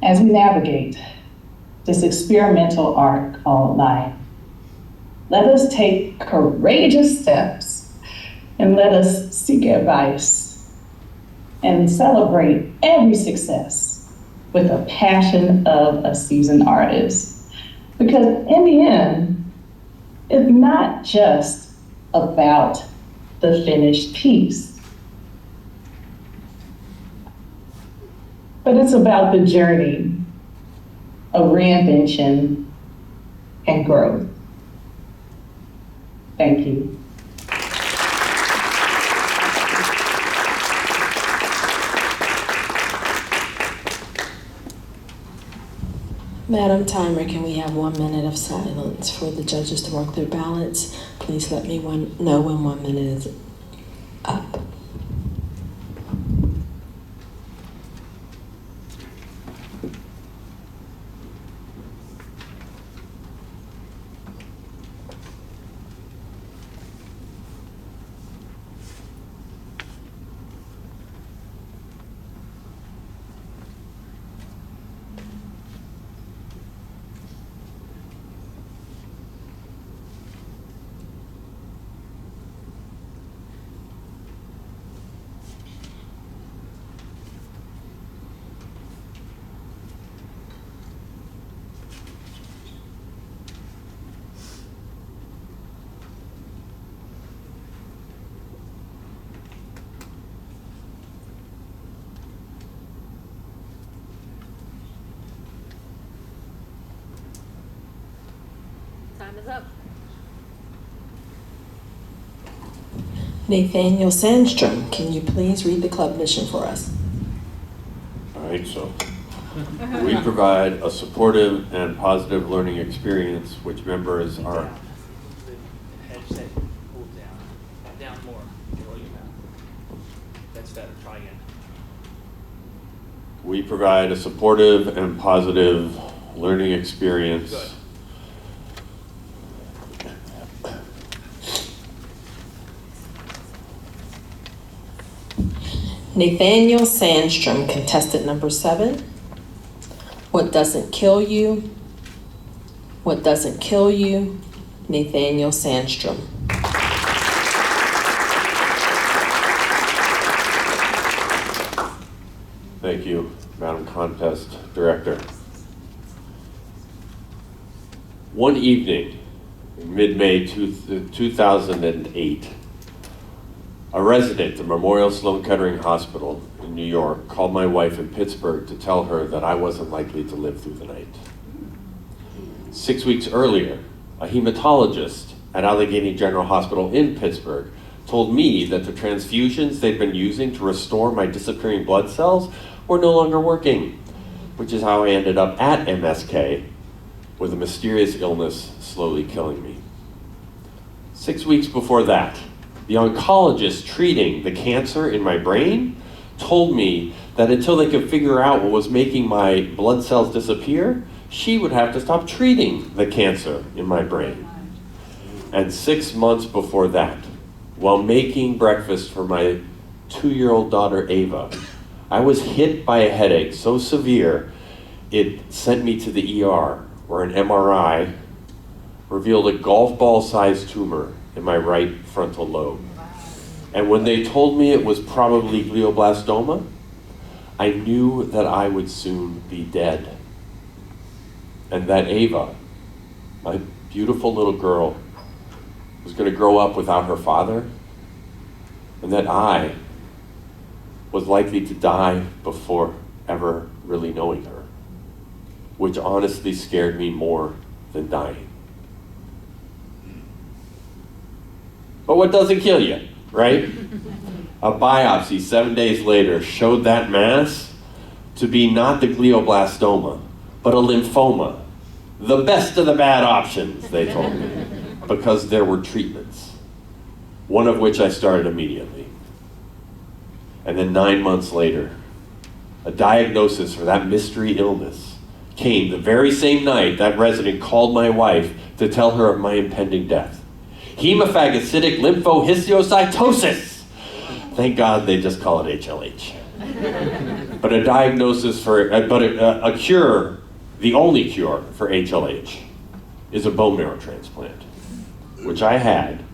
As we navigate this experimental art called life, let us take courageous steps and let us seek advice and celebrate every success with the passion of a seasoned artist. Because in the end, it's not just about the finished piece, but it's about the journey of reinvention and growth. Thank you. Madam Timer, can we have 1 minute of silence for the judges to mark their ballots? Please let me know when 1 minute is up. is up. Nathaniel Sandstrom, can you please read the club mission for us? All right, so we provide a supportive and positive learning experience which members are. Down. The head set, pull down. Down more. Below your mouth. That's better. Try again. We provide a supportive and positive learning experience. Good. Nathaniel Sandstrom, contestant number 7. What doesn't kill you? What doesn't kill you? Nathaniel Sandstrom. Thank you, Madam Contest Director. One evening in mid-May 2008, a resident of Memorial Sloan Kettering Hospital in New York called my wife in Pittsburgh to tell her that I wasn't likely to live through the night. 6 weeks earlier, a hematologist at Allegheny General Hospital in Pittsburgh told me that the transfusions they'd been using to restore my disappearing blood cells were no longer working, which is how I ended up at MSK with a mysterious illness slowly killing me. 6 weeks before that, the oncologist treating the cancer in my brain told me that until they could figure out what was making my blood cells disappear, she would have to stop treating the cancer in my brain. And 6 months before that, while making breakfast for my 2-year-old daughter Ava, I was hit by a headache so severe it sent me to the ER, where an MRI revealed a golf ball-sized tumor in my right frontal lobe. And when they told me it was probably glioblastoma, I knew that I would soon be dead. And that Ava, my beautiful little girl, was going to grow up without her father, and that I was likely to die before ever really knowing her, which honestly scared me more than dying. But what doesn't kill you, right? A biopsy 7 days later showed that mass to be not the glioblastoma, but a lymphoma. The best of the bad options, they told me, because there were treatments, one of which I started immediately. And then 9 months later, a diagnosis for that mystery illness came the very same night that resident called my wife to tell her of my impending death. Hemophagocytic lymphohistiocytosis. Thank God they just call it HLH. But a diagnosis for, a cure, the only cure for HLH is a bone marrow transplant, which I had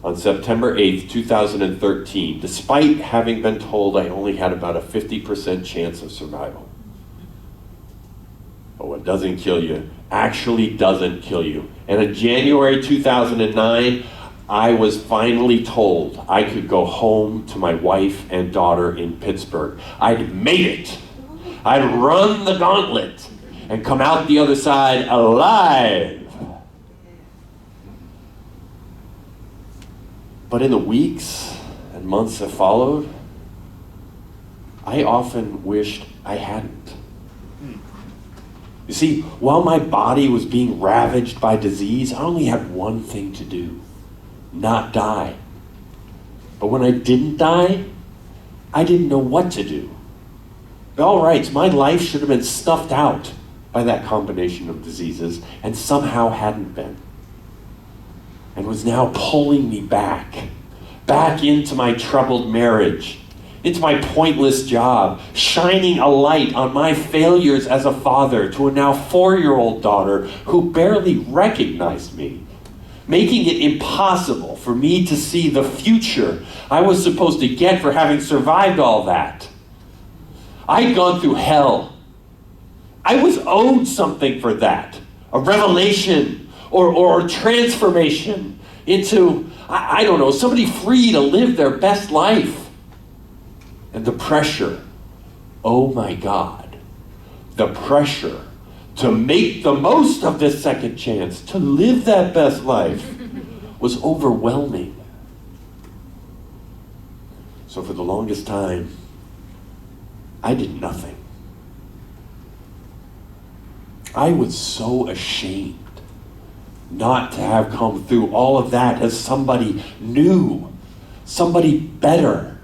on September 8th, 2013, despite having been told I only had about a 50% chance of survival. But what doesn't kill you actually doesn't kill you. And in January 2009, I was finally told I could go home to my wife and daughter in Pittsburgh. I'd made it. I'd run the gauntlet and come out the other side alive. But in the weeks and months that followed, I often wished I hadn't. You see, while my body was being ravaged by disease, I only had one thing to do: not die. But when I didn't die, I didn't know what to do. By all rights, my life should have been snuffed out by that combination of diseases, and somehow hadn't been. And was now pulling me back into my troubled marriage, into my pointless job, shining a light on my failures as a father to a now 4-year-old daughter who barely recognized me, making it impossible for me to see the future I was supposed to get for having survived all that. I'd gone through hell. I was owed something for that, a revelation or transformation into, I don't know, somebody free to live their best life. And the pressure, oh my God, the pressure to make the most of this second chance, to live that best life, was overwhelming. So for the longest time, I did nothing. I was so ashamed not to have come through all of that as somebody new, somebody better.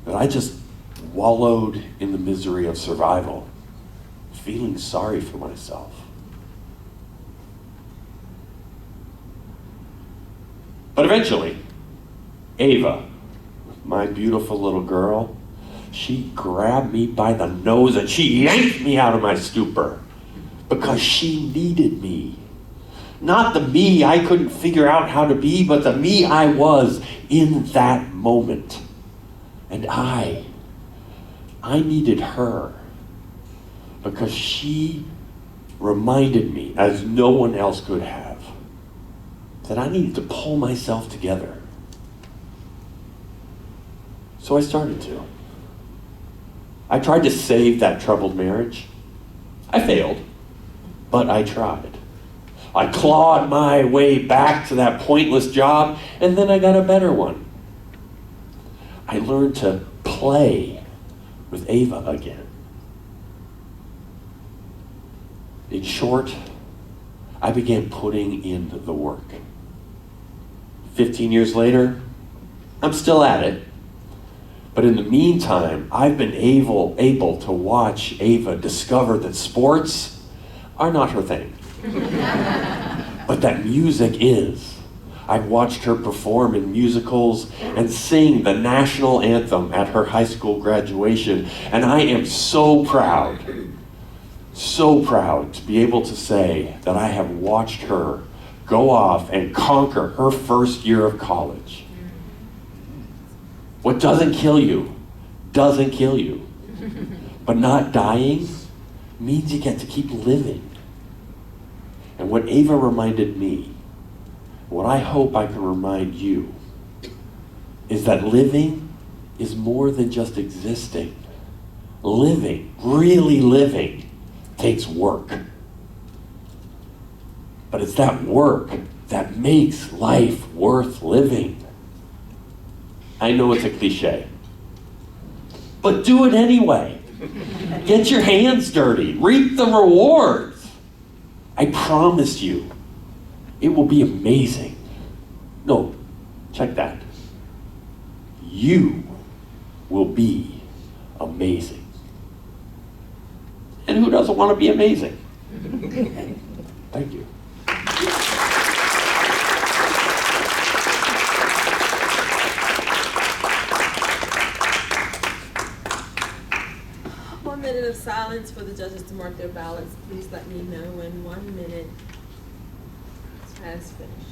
But I just wallowed in the misery of survival, feeling sorry for myself. But eventually, Ava, my beautiful little girl, she grabbed me by the nose and she yanked me out of my stupor because she needed me. Not the me I couldn't figure out how to be, but the me I was in that moment. And I needed her because she reminded me, as no one else could have, that I needed to pull myself together. So I started to. I tried to save that troubled marriage. I failed, but I tried. I clawed my way back to that pointless job, and then I got a better one. I learned to play with Ava again. In short, I began putting in the work. 15 years later, I'm still at it. But in the meantime, I've been able to watch Ava discover that sports are not her thing. But that music is. I've watched her perform in musicals and sing the national anthem at her high school graduation. And I am so proud to be able to say that I have watched her go off and conquer her first year of college. What doesn't kill you, doesn't kill you. But not dying means you get to keep living. And what Ava reminded me, what I hope I can remind you, is that living is more than just existing. Living, really living, takes work. But it's that work that makes life worth living. I know it's a cliche, but do it anyway. Get your hands dirty, reap the rewards. I promise you, it will be amazing. No, check that. You will be amazing. And who doesn't want to be amazing? Thank you. Minute of silence for the judges to mark their ballots. Please let me know when 1 minute has finished.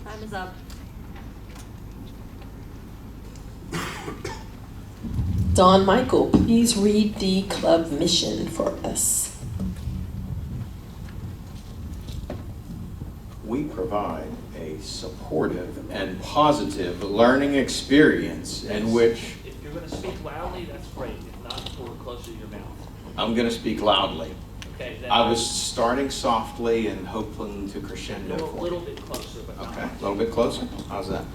Time is up. Don Michael, please read the club mission for us. We provide a supportive and positive learning experience in which... If you're going to speak loudly, that's great. If not, pull it closer to your mouth. I'm going to speak loudly. Okay. Then I was starting softly and hoping to crescendo. a little bit closer, but not Okay, a little bit closer. How's that?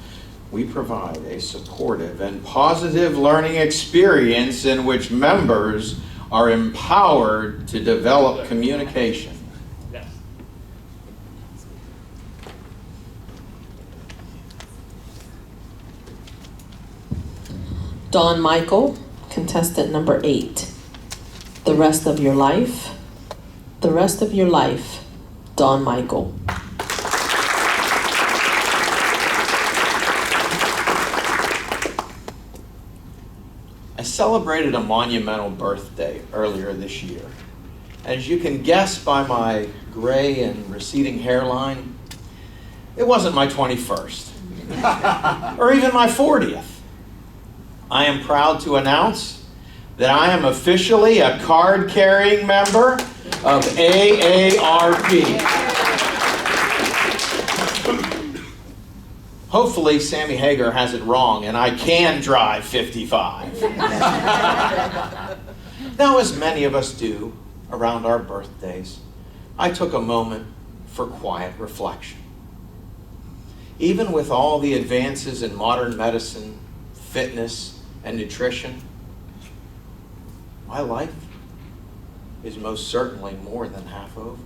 We provide a supportive and positive learning experience in which members are empowered to develop communication. Yes. Dawn Michael, contestant number 8. The rest of your life. The rest of your life, Dawn Michael. I celebrated a monumental birthday earlier this year. As you can guess by my gray and receding hairline, it wasn't my 21st, or even my 40th. I am proud to announce that I am officially a card-carrying member of AARP. Hopefully, Sammy Hagar has it wrong and I can drive 55. Now, as many of us do around our birthdays, I took a moment for quiet reflection. Even with all the advances in modern medicine, fitness, and nutrition, my life is most certainly more than half over.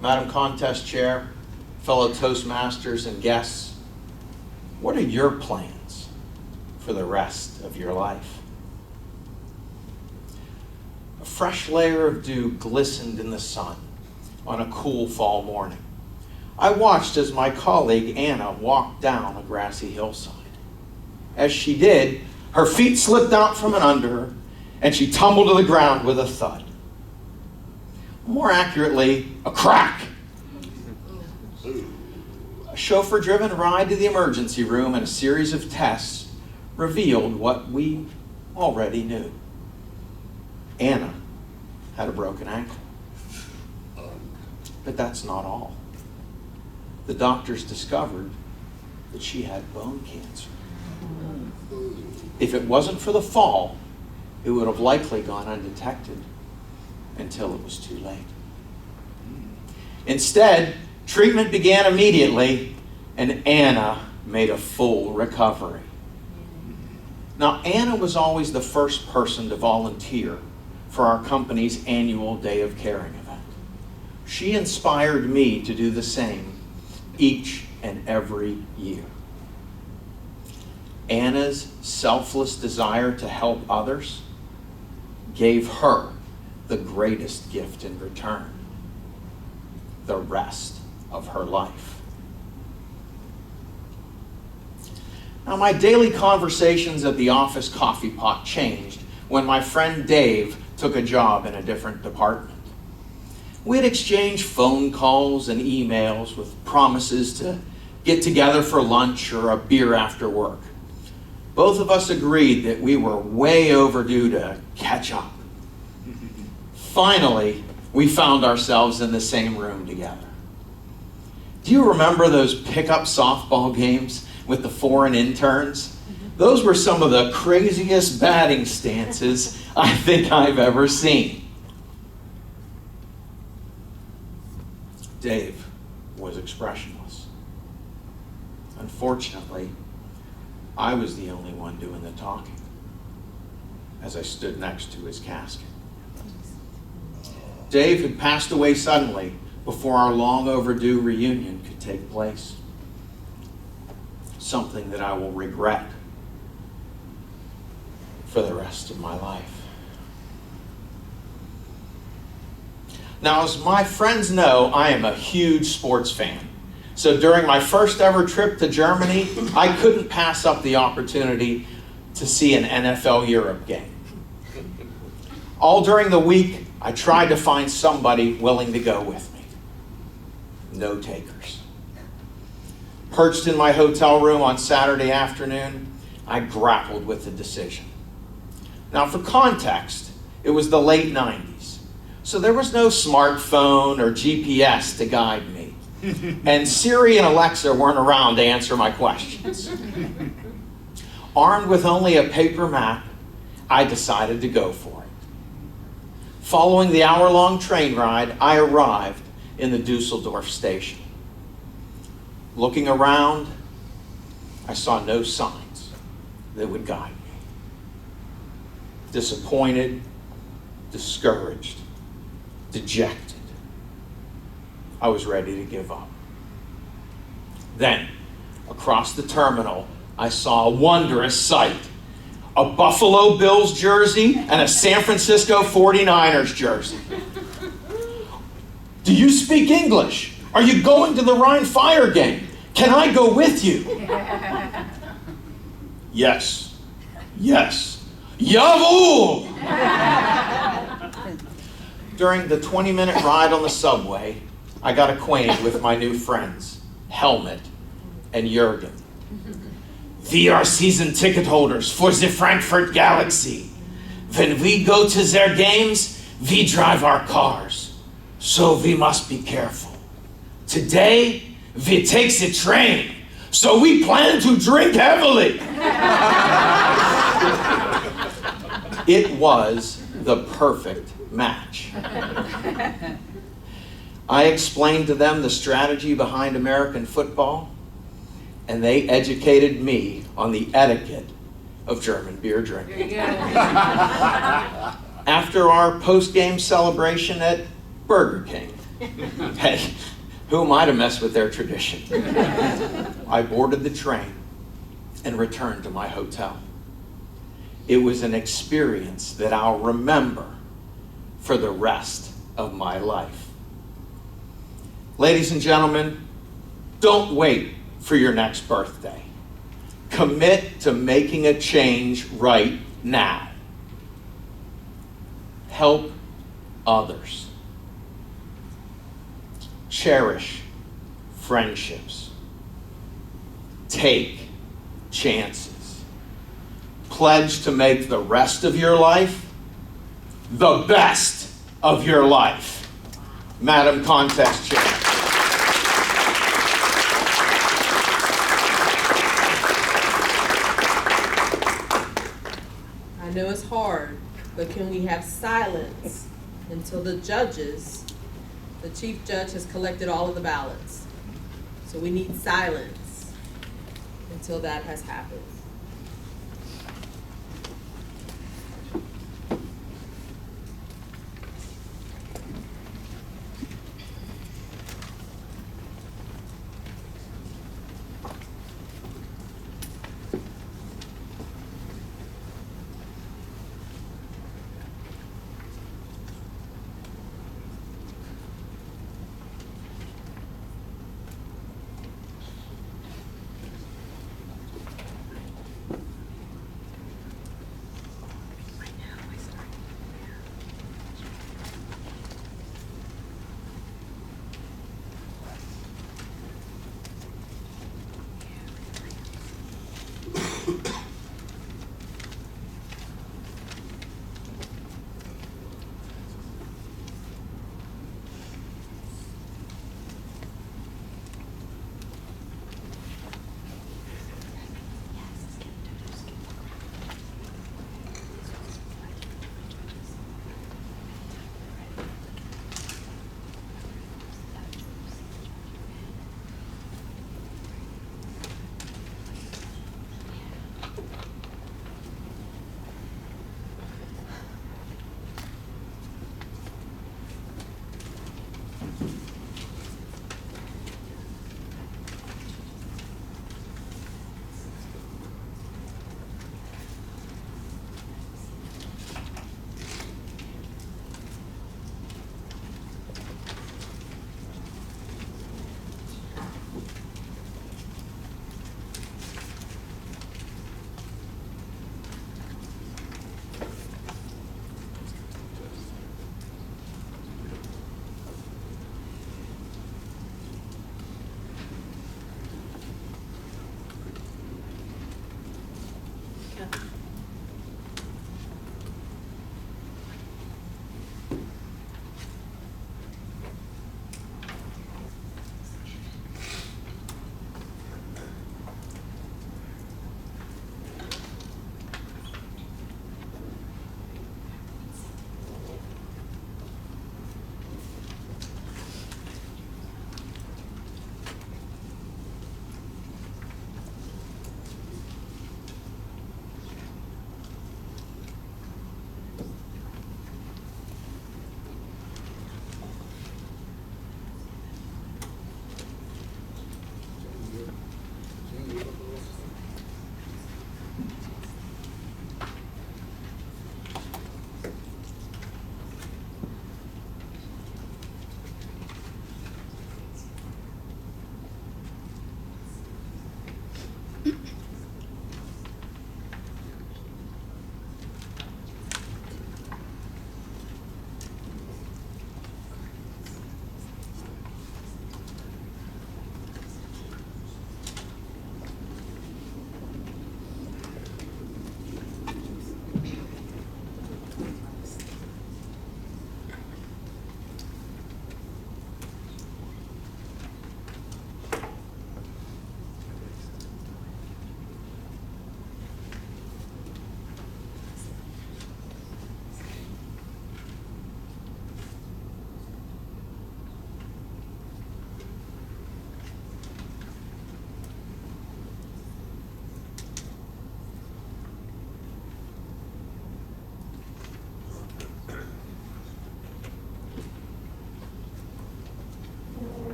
Madam Contest Chair, fellow Toastmasters and guests, what are your plans for the rest of your life? A fresh layer of dew glistened in the sun on a cool fall morning. I watched as my colleague Anna walked down a grassy hillside. As she did, her feet slipped out from under her and she tumbled to the ground with a thud. More accurately, a crack. A chauffeur-driven ride to the emergency room and a series of tests revealed what we already knew. Anna had a broken ankle. But that's not all. The doctors discovered that she had bone cancer. If it wasn't for the fall, it would have likely gone undetected until it was too late. Instead, treatment began immediately, and Anna made a full recovery. Now, Anna was always the first person to volunteer for our company's annual Day of Caring event. She inspired me to do the same each and every year. Anna's selfless desire to help others gave her the greatest gift in return: the rest of her life. Now, my daily conversations at the office coffee pot changed when my friend Dave took a job in a different department. We'd exchange phone calls and emails with promises to get together for lunch or a beer after work. Both of us agreed that we were way overdue to catch up. Finally, we found ourselves in the same room together. Do you remember those pickup softball games with the foreign interns? Those were some of the craziest batting stances I think I've ever seen. Dave was expressionless. Unfortunately, I was the only one doing the talking as I stood next to his casket. Dave had passed away suddenly before our long overdue reunion could take place. Something that I will regret for the rest of my life. Now, as my friends know, I am a huge sports fan. So during my first ever trip to Germany, I couldn't pass up the opportunity to see an NFL Europe game. All during the week, I tried to find somebody willing to go with me. No takers. Perched in my hotel room on Saturday afternoon, I grappled with the decision. Now, for context, it was the late 90s, so there was no smartphone or GPS to guide me. And Siri and Alexa weren't around to answer my questions. Armed with only a paper map, I decided to go for it. Following the hour-long train ride, I arrived in the Dusseldorf station. Looking around, I saw no signs that would guide me. Disappointed, discouraged, dejected, I was ready to give up. Then, across the terminal, I saw a wondrous sight. A Buffalo Bills jersey and a San Francisco 49ers jersey. Do you speak English? Are you going to the Rhine Fire game? Can I go with you? Yes. Yes. Jawohl! During the 20-minute ride on the subway, I got acquainted with my new friends, Helmut and Jürgen. We are season ticket holders for the Frankfurt Galaxy. When we go to their games, we drive our cars. So we must be careful. Today, we take the train. So we plan to drink heavily. It was the perfect match. I explained to them the strategy behind American football, and they educated me on the etiquette of German beer drinking. After our post-game celebration at Burger King, hey, who am I to mess with their tradition? I boarded the train and returned to my hotel. It was an experience that I'll remember for the rest of my life. Ladies and gentlemen, don't wait for your next birthday. Commit to making a change right now. Help others. Cherish friendships. Take chances. Pledge to make the rest of your life the best of your life. Madam Contest Chair. I know it's hard, but can we have silence until the chief judge has collected all of the ballots? So we need silence until that has happened.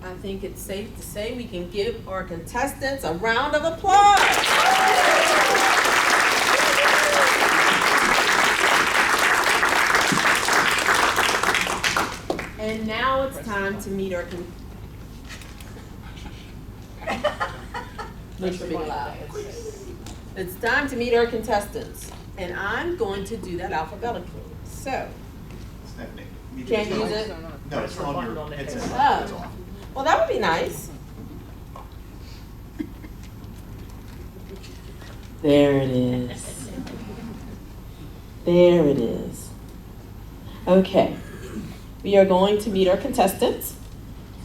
I think it's safe to say we can give our contestants a round of applause. And now it's time to meet our It's time to meet our contestants, and I'm going to do that alphabetically. So, Stephanie, can't use it. No, it's on your headset. It's Oh, off. well, that would be nice. There it is. There it is. Okay. We are going to meet our contestants.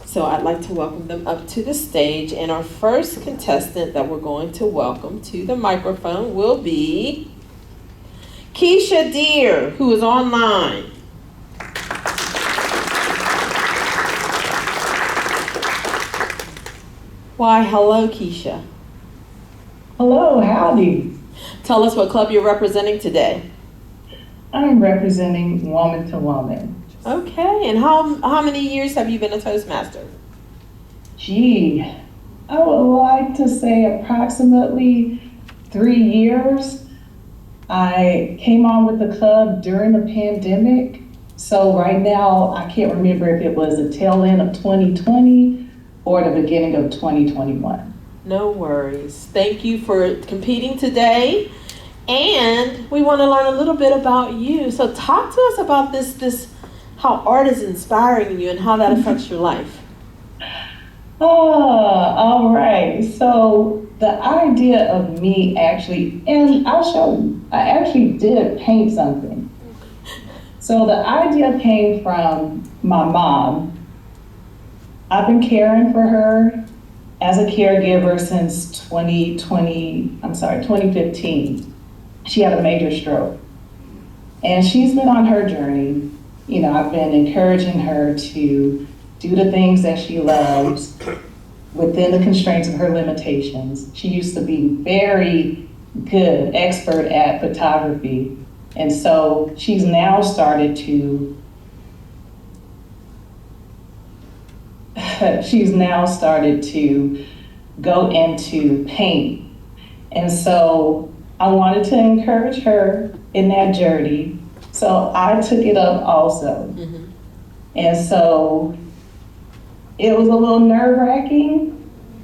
So I'd like to welcome them up to the stage. And our first contestant that we're going to welcome to the microphone will be Keisha Deere, who is online. Why, hello, Keisha. Hello, howdy. Tell us what club you're representing today. I'm representing Woman to Woman. Okay, and how many years have you been a Toastmaster? Gee, I would like to say approximately 3 years. I came on with the club during the pandemic. So right now, I can't remember if it was the tail end of 2020 or the beginning of 2021. No worries. Thank you for competing today. And we want to learn a little bit about you. So talk to us about this how art is inspiring you and how that affects your life. All right. So the idea of me actually, and I'll show you, I actually did paint something. So the idea came from my mom. I've been caring for her as a caregiver since 2015. She had a major stroke. And she's been on her journey. You know, I've been encouraging her to do the things that she loves within the constraints of her limitations. She used to be very good, expert at photography. And so she's now started to go into paint. And so I wanted to encourage her in that journey. So I took it up also. Mm-hmm. And so it was a little nerve-wracking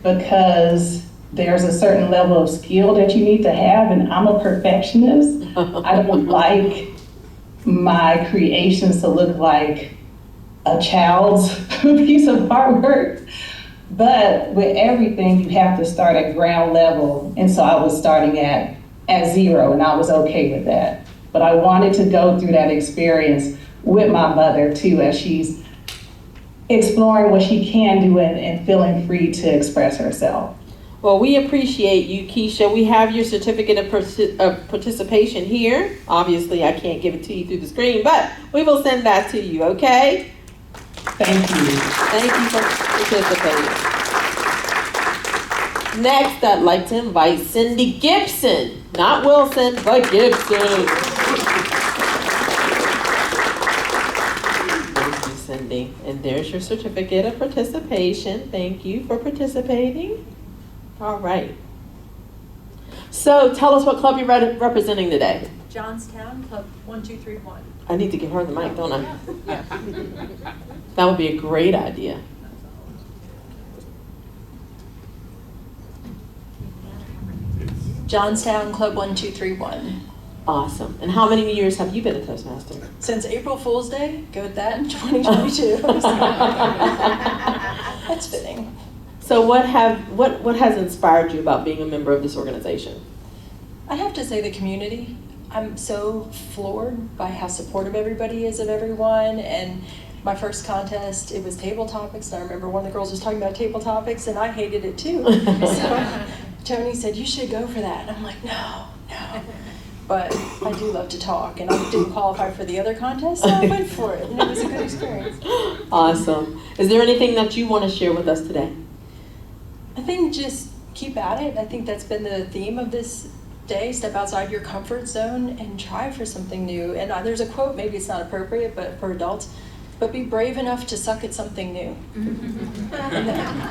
because there's a certain level of skill that you need to have, and I'm a perfectionist. I don't like my creations to look like a child's piece of artwork. But with everything, you have to start at ground level. And so I was starting at 0, and I was okay with that. But I wanted to go through that experience with my mother too, as she's exploring what she can do and feeling free to express herself. Well, we appreciate you, Keisha. We have your certificate of participation here. Obviously, I can't give it to you through the screen, but we will send that to you, okay? Thank you. Thank you for participating. Next, I'd like to invite Cindy Gibson. Not Wilson, but Gibson. Thank you, Cindy. And there's your certificate of participation. Thank you for participating. All right. So tell us what club you're representing today. Johnstown, Club 1231. I need to give her the mic, don't I? Yeah. That would be a great idea. Johnstown, Club 1231. Awesome. And how many years have you been a Toastmaster? Since April Fool's Day, go with that in 2022. That's fitting. So what has inspired you about being a member of this organization? I have to say the community. I'm so floored by how supportive everybody is of everyone. And my first contest, it was table topics. And I remember one of the girls was talking about table topics, and I hated it too. So Tony said, you should go for that. And I'm like, no. But I do love to talk, and I didn't qualify for the other contest, so I went for it, and it was a good experience. Awesome. Is there anything that you want to share with us today? I think just keep at it. I think that's been the theme of this day. Step outside your comfort zone and try for something new. And there's a quote, maybe it's not appropriate, but for adults, but be brave enough to suck at something new.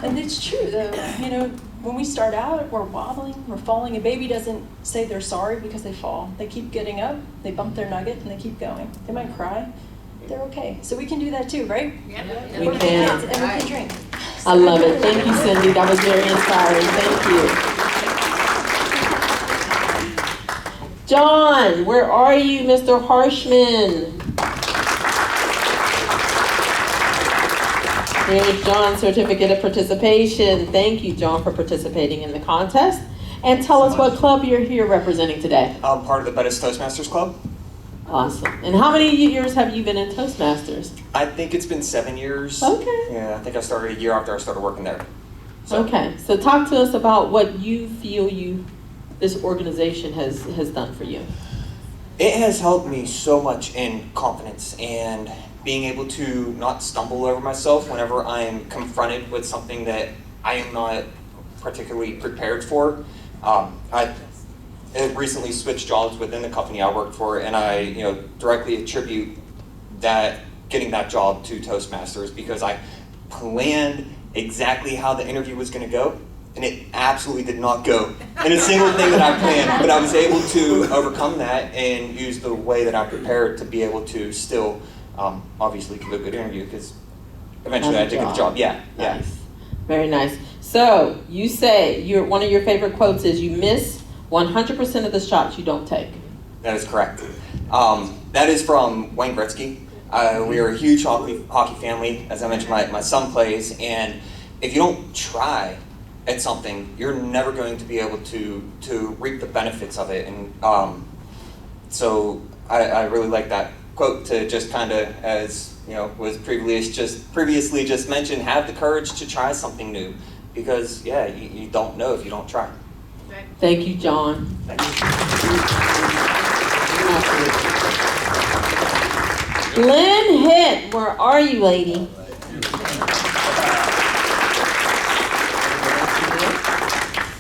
And it's true though, you know, when we start out, we're wobbling, we're falling. A baby doesn't say they're sorry because they fall. They keep getting up, they bump their nugget, and they keep going. They might cry, they're okay. So we can do that too, right? We We're can. kids, and we can drink. I love it. Thank you, Cindy. That was very inspiring. Thank you. John, where are you, Mr. Harshman? Here's John's certificate of participation. Thank you, John, for participating in the contest. And tell us what club you're here representing today. I'm part of the Bettis Toastmasters Club. Awesome. And how many years have you been in Toastmasters? I think it's been 7 years. Okay. Yeah, I think I started a year after I started working there. So. Okay, so talk to us about what you feel this organization has done for you. It has helped me so much in confidence and being able to not stumble over myself whenever I am confronted with something that I am not particularly prepared for. I recently switched jobs within the company I worked for, and I directly attribute getting that job to Toastmasters because I planned exactly how the interview was going to go, and it absolutely did not go in a single thing that I planned, but I was able to overcome that and use the way that I prepared to be able to still obviously give a good interview because eventually I did get the job. Yeah. Nice. Very nice. So you say one of your favorite quotes is you miss 100% of the shots you don't take. That is correct. That is from Wayne Gretzky. We are a huge hockey family. As I mentioned, my son plays, and if you don't try at something, you're never going to be able to reap the benefits of it. And so I really like that quote to just kind of, as was previously just mentioned, have the courage to try something new because you don't know if you don't try. Thank you, John. Thank you. Lynn Hitt, where are you, lady?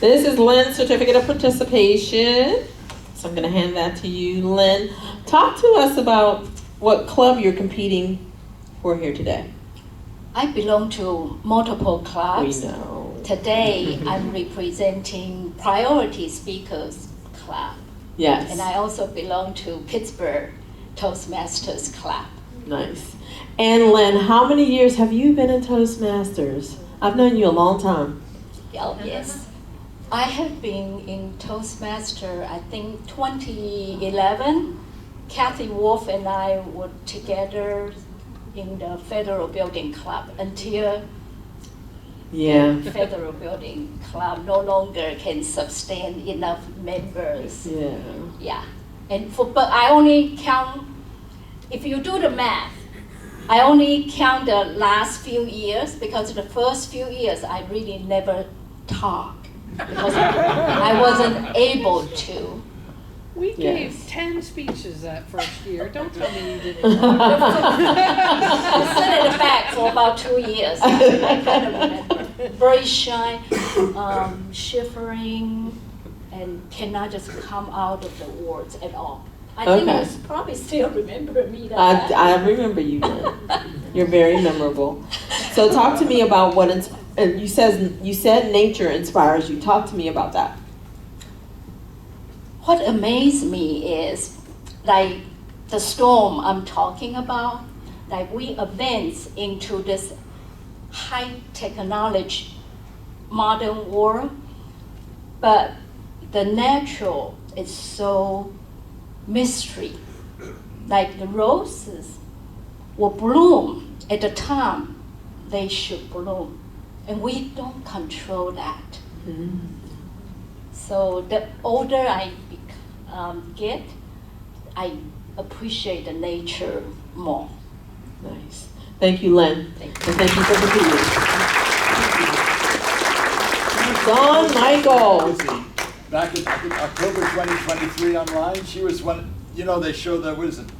This is Lynn's certificate of participation. So I'm going to hand that to you, Lynn. Talk to us about what club you're competing for here today. I belong to multiple clubs. We know. Today, I'm representing Priority Speakers Club. Yes. And I also belong to Pittsburgh Toastmasters Club. Nice. And Lynn, how many years have you been in Toastmasters? I've known you a long time. Oh, yes. I have been in Toastmaster, I think 2011. Kathy Wolf and I were together in the Federal Building Club until the Federal Building Club no longer can sustain enough members. Yeah. And but I only count, if you do the math, I only count the last few years because the first few years I really never talked because I wasn't able to. We gave 10 speeches that first year. Don't tell me you didn't. I sat in the back for about 2 years. I kind of remember. Very shy, shivering, and cannot just come out of the words at all. I think you probably still remember me. I remember you, Lynn. You're very memorable. So talk to me about what you said nature inspires you. Talk to me about that. What amazed me is, like the storm I'm talking about, like we advance into this high technology modern world, but the natural is so mystery. Like the roses will bloom at the time they should bloom, and we don't control that. So the older I get, I appreciate the nature more. Nice. Thank you, Lynn. Thank you. And thank you for competing. Dawn Michael. Back in, I think, October 2023 online, she was one, they show the,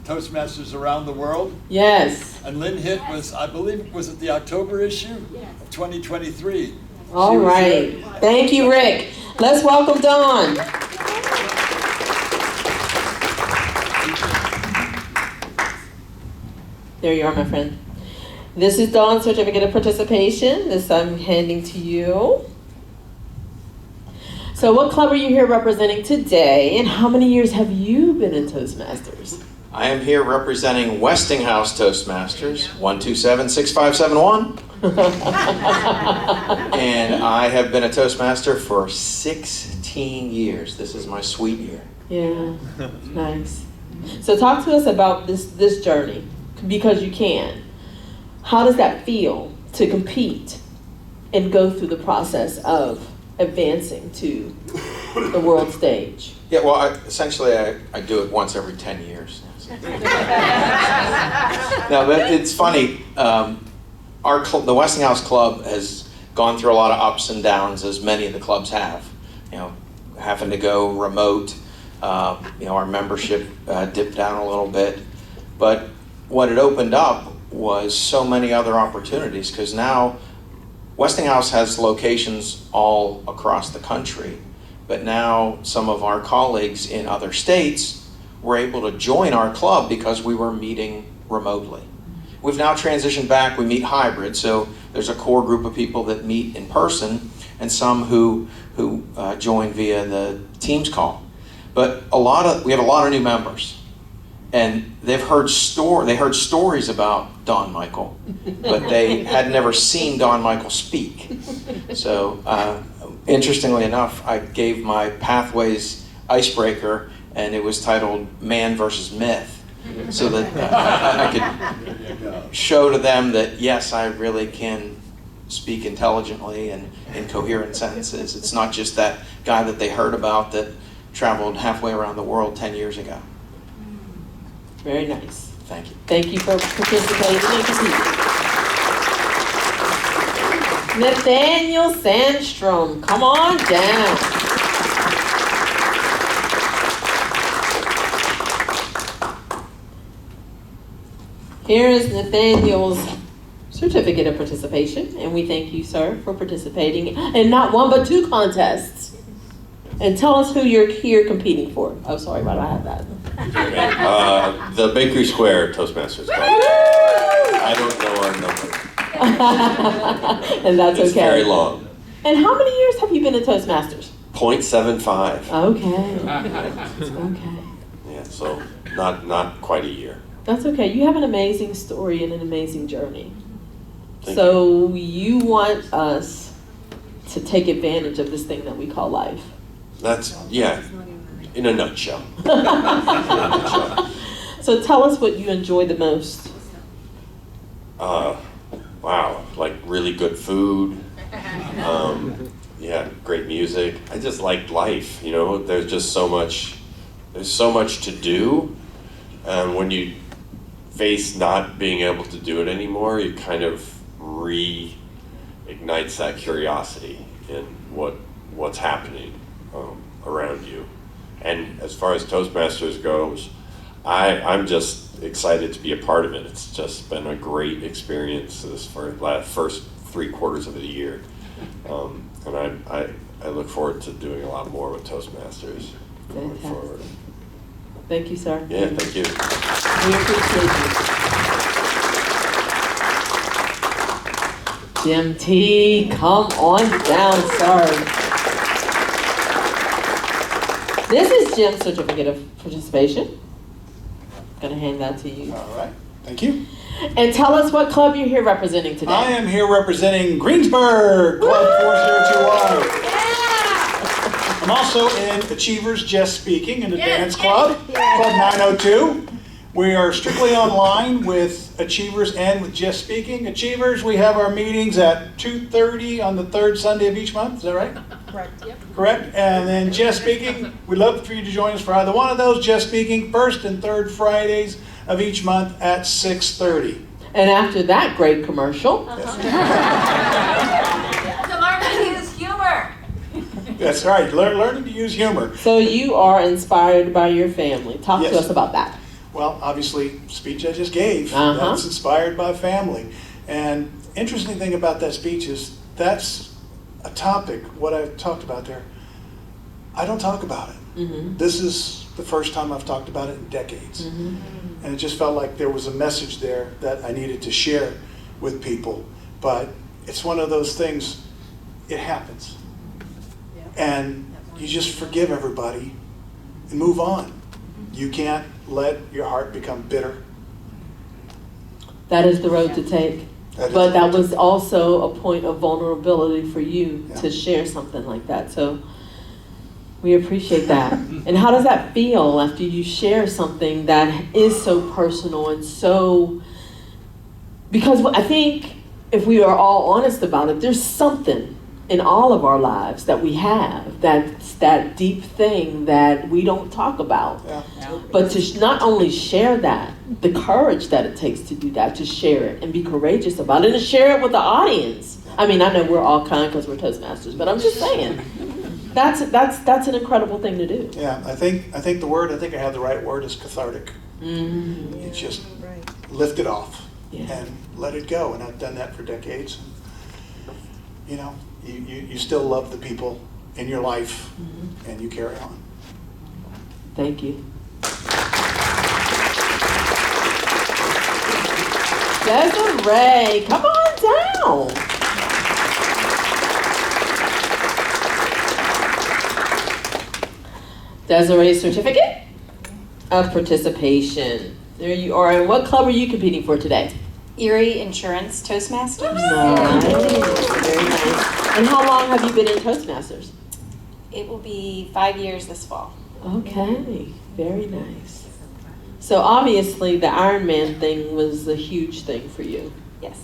Toastmasters around the world? Yes. And Lynn Hitt was, I believe, was it the October issue of 2023? All right. Thank you, Rick. Let's welcome Dawn. There you are, my friend. This is Dawn's certificate of participation. This I'm handing to you. So what club are you here representing today, and how many years have you been in Toastmasters? I am here representing Westinghouse Toastmasters, 127-6571. And I have been a Toastmaster for 16 years. This is my sweet year. Yeah, nice. So talk to us about this journey, because you can. How does that feel to compete and go through the process of advancing to the world stage? Yeah, well, essentially I do it once every 10 years. No, but it's funny. The Westinghouse Club has gone through a lot of ups and downs, as many of the clubs have. You know, having to go remote. Our membership dipped down a little bit. But what it opened up was so many other opportunities, because now Westinghouse has locations all across the country. But now some of our colleagues in other states were able to join our club because we were meeting remotely. We've now transitioned back, we meet hybrid, so there's a core group of people that meet in person and some who join via the Teams call. But we have a lot of new members, and they've heard stories about Don Michael, but they had never seen Don Michael speak. So interestingly enough, I gave my Pathways icebreaker, and it was titled Man versus Myth, so that I could show to them that, yes, I really can speak intelligently and in coherent sentences. It's not just that guy that they heard about that traveled halfway around the world 10 years ago. Very nice. Thank you. Thank you for participating and competing. Nathaniel Sandstrom, come on down. Here is Nathaniel's certificate of participation, and we thank you, sir, for participating in not one but two contests. And tell us who you're here competing for. Oh, sorry, but I have that. The Bakery Square Toastmasters Club. I don't know our number. And that's it's okay. very long. And how many years have you been in Toastmasters? 0.75. Okay. Okay. Yeah, so not quite a year. That's okay. You have an amazing story and an amazing journey. Thank So you want us to take advantage of this thing that we call life. That's, yeah, in a nutshell. So tell us what you enjoy the most. Wow, like really good food. Yeah, great music. I just like life, you know, there's so much to do. And when you face not being able to do it anymore, it kind of reignites that curiosity in what's happening around you. And as far as Toastmasters goes, I'm just excited to be a part of it. It's just been a great experience for the first 3 quarters of the year. And I look forward to doing a lot more with Toastmasters going forward. Thank you, sir. Yeah, thank you. We appreciate you. Jim T, come on down, sir. This is Jim's certificate of participation. Gonna hand that to you. All right, thank you. And tell us what club you're here representing today. I am here representing Greensburg, Club 4021. I'm also in Achievers Just Speaking in the Dance Club, Club 902. We are strictly online with Achievers and with Just Speaking. Achievers, we have our meetings at 2:30 on the 3rd Sunday of each month. Is that right? Correct, yep. Correct. And then Just Speaking, we'd love for you to join us for either one of those. Just Speaking, 1st and 3rd Fridays of each month at 6:30. And after that great commercial. To learn to use humor. That's right, learning to use humor. So you are inspired by your family. Talk Yes. to us about that. Well, obviously, speech I just gave, Uh-huh. that's inspired by family. And interesting thing about that speech is that's a topic, what I've talked about there, I don't talk about it. Mm-hmm. This is the first time I've talked about it in decades. Mm-hmm. And it just felt like there was a message there that I needed to share. with people, but it's one of those things, it happens. And you just forgive everybody and move on. You can't let your heart become bitter. That is the road to take. But that was also a point of vulnerability for you to share something like that. So we appreciate that. And how does that feel after you share something that is so personal and so, because I think if we are all honest about it, there's something in all of our lives that we have, that's that deep thing that we don't talk about. But to not only share that, the courage that it takes to do that, to share it and be courageous about it and share it with the audience. I mean, I know we're all kind because we're Toastmasters, but I'm just saying, that's an incredible thing to do. Yeah, I think I have the right word, is cathartic. You just lift it off and let it go. And I've done that for decades. You know, you still love the people in your life, and you carry on. Thank you. Desiree, come on down. Desiree's certificate of participation. There you are. And what club are you competing for today? Erie Insurance Toastmasters. Nice. Very nice. And how long have you been in Toastmasters? It will be 5 years this fall. Okay, very nice. So obviously the Ironman thing was a huge thing for you. Yes.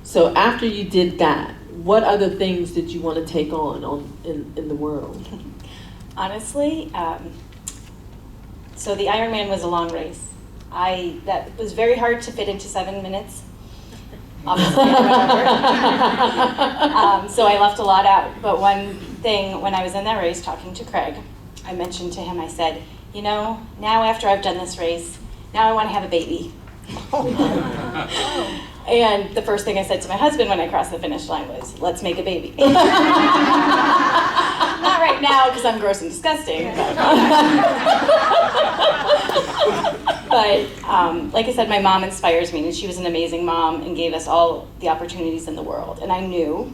So after you did that, what other things did you want to take on in the world? Honestly, so the Ironman was a long race. That was very hard to fit into 7 minutes. Obviously, so I left a lot out. But one thing, when I was in that race talking to Craig, I mentioned to him, I said, you know, now after I've done this race, now I want to have a baby. And the first thing I said to my husband when I crossed the finish line was, let's make a baby. Not right now, because I'm gross and disgusting. But like I said, my mom inspires me, and she was an amazing mom and gave us all the opportunities in the world. And I knew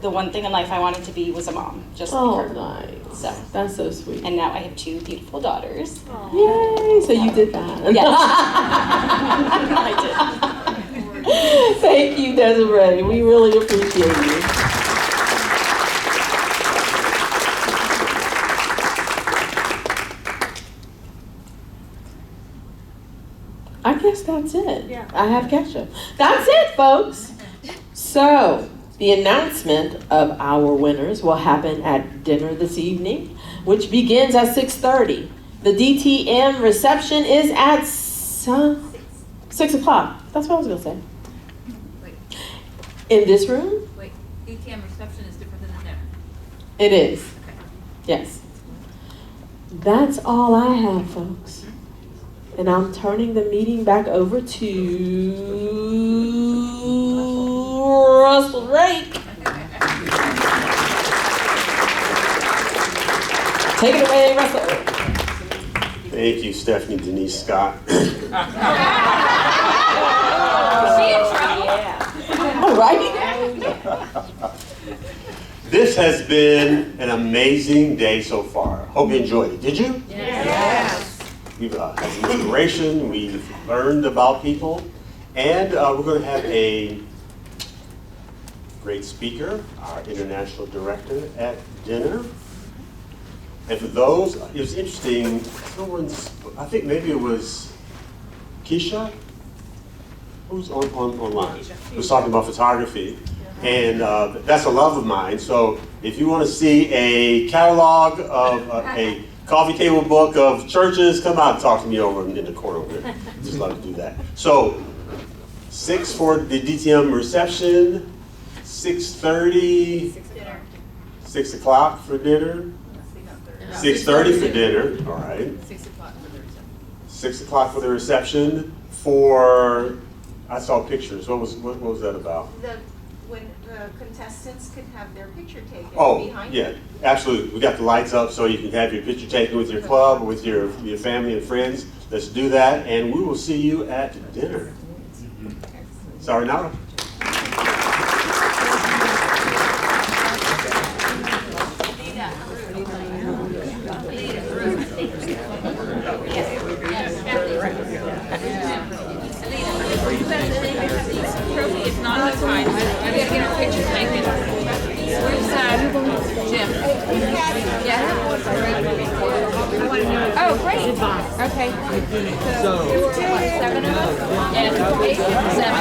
the one thing in life I wanted to be was a mom, just like her. Nice. So that's so sweet. And now I have 2 beautiful daughters. Yay! So you did that. Yes. I did. Thank you, Desiree. We really appreciate you. I guess that's it. Yeah. I have ketchup. That's it, folks. So, the announcement of our winners will happen at dinner this evening, which begins at 6:30. The DTM reception is at 6 o'clock. That's what I was going to say. Wait. In this room? Wait, DTM reception is different than the dinner. It is. Okay. Yes. That's all I have, folks. And I'm turning the meeting back over to Russell Drake. Take it away, Russell. Thank you, Stephanie Denise Scott. All right. This has been an amazing day so far. Hope you enjoyed it. Did you? Yes. We've had some inspiration, we've learned about people, and we're going to have a great speaker, our international director, at dinner. And for those, it was interesting, I think maybe it was Keisha, who's online, was talking about photography. And that's a love of mine, so if you want to see a catalog of a coffee table book of churches, come out and talk to me over in the corner over there. Just love to do that. So, 6 for the DTM reception, 6:30, 6 o'clock for dinner, 6:30 for dinner, all right. 6 o'clock for the reception. 6 o'clock for the reception. For, I saw pictures, what was that about? When contestants could have their picture taken behind yeah, absolutely. We got the lights up so you can have your picture taken with your club or with your family and friends. Let's do that, and we will see you at dinner. Saranara. If not, that's fine. I gotta get our picture taken. Where's Jim? Yeah. Oh, great. Okay. So, 7 of us? Yeah, 8, 7.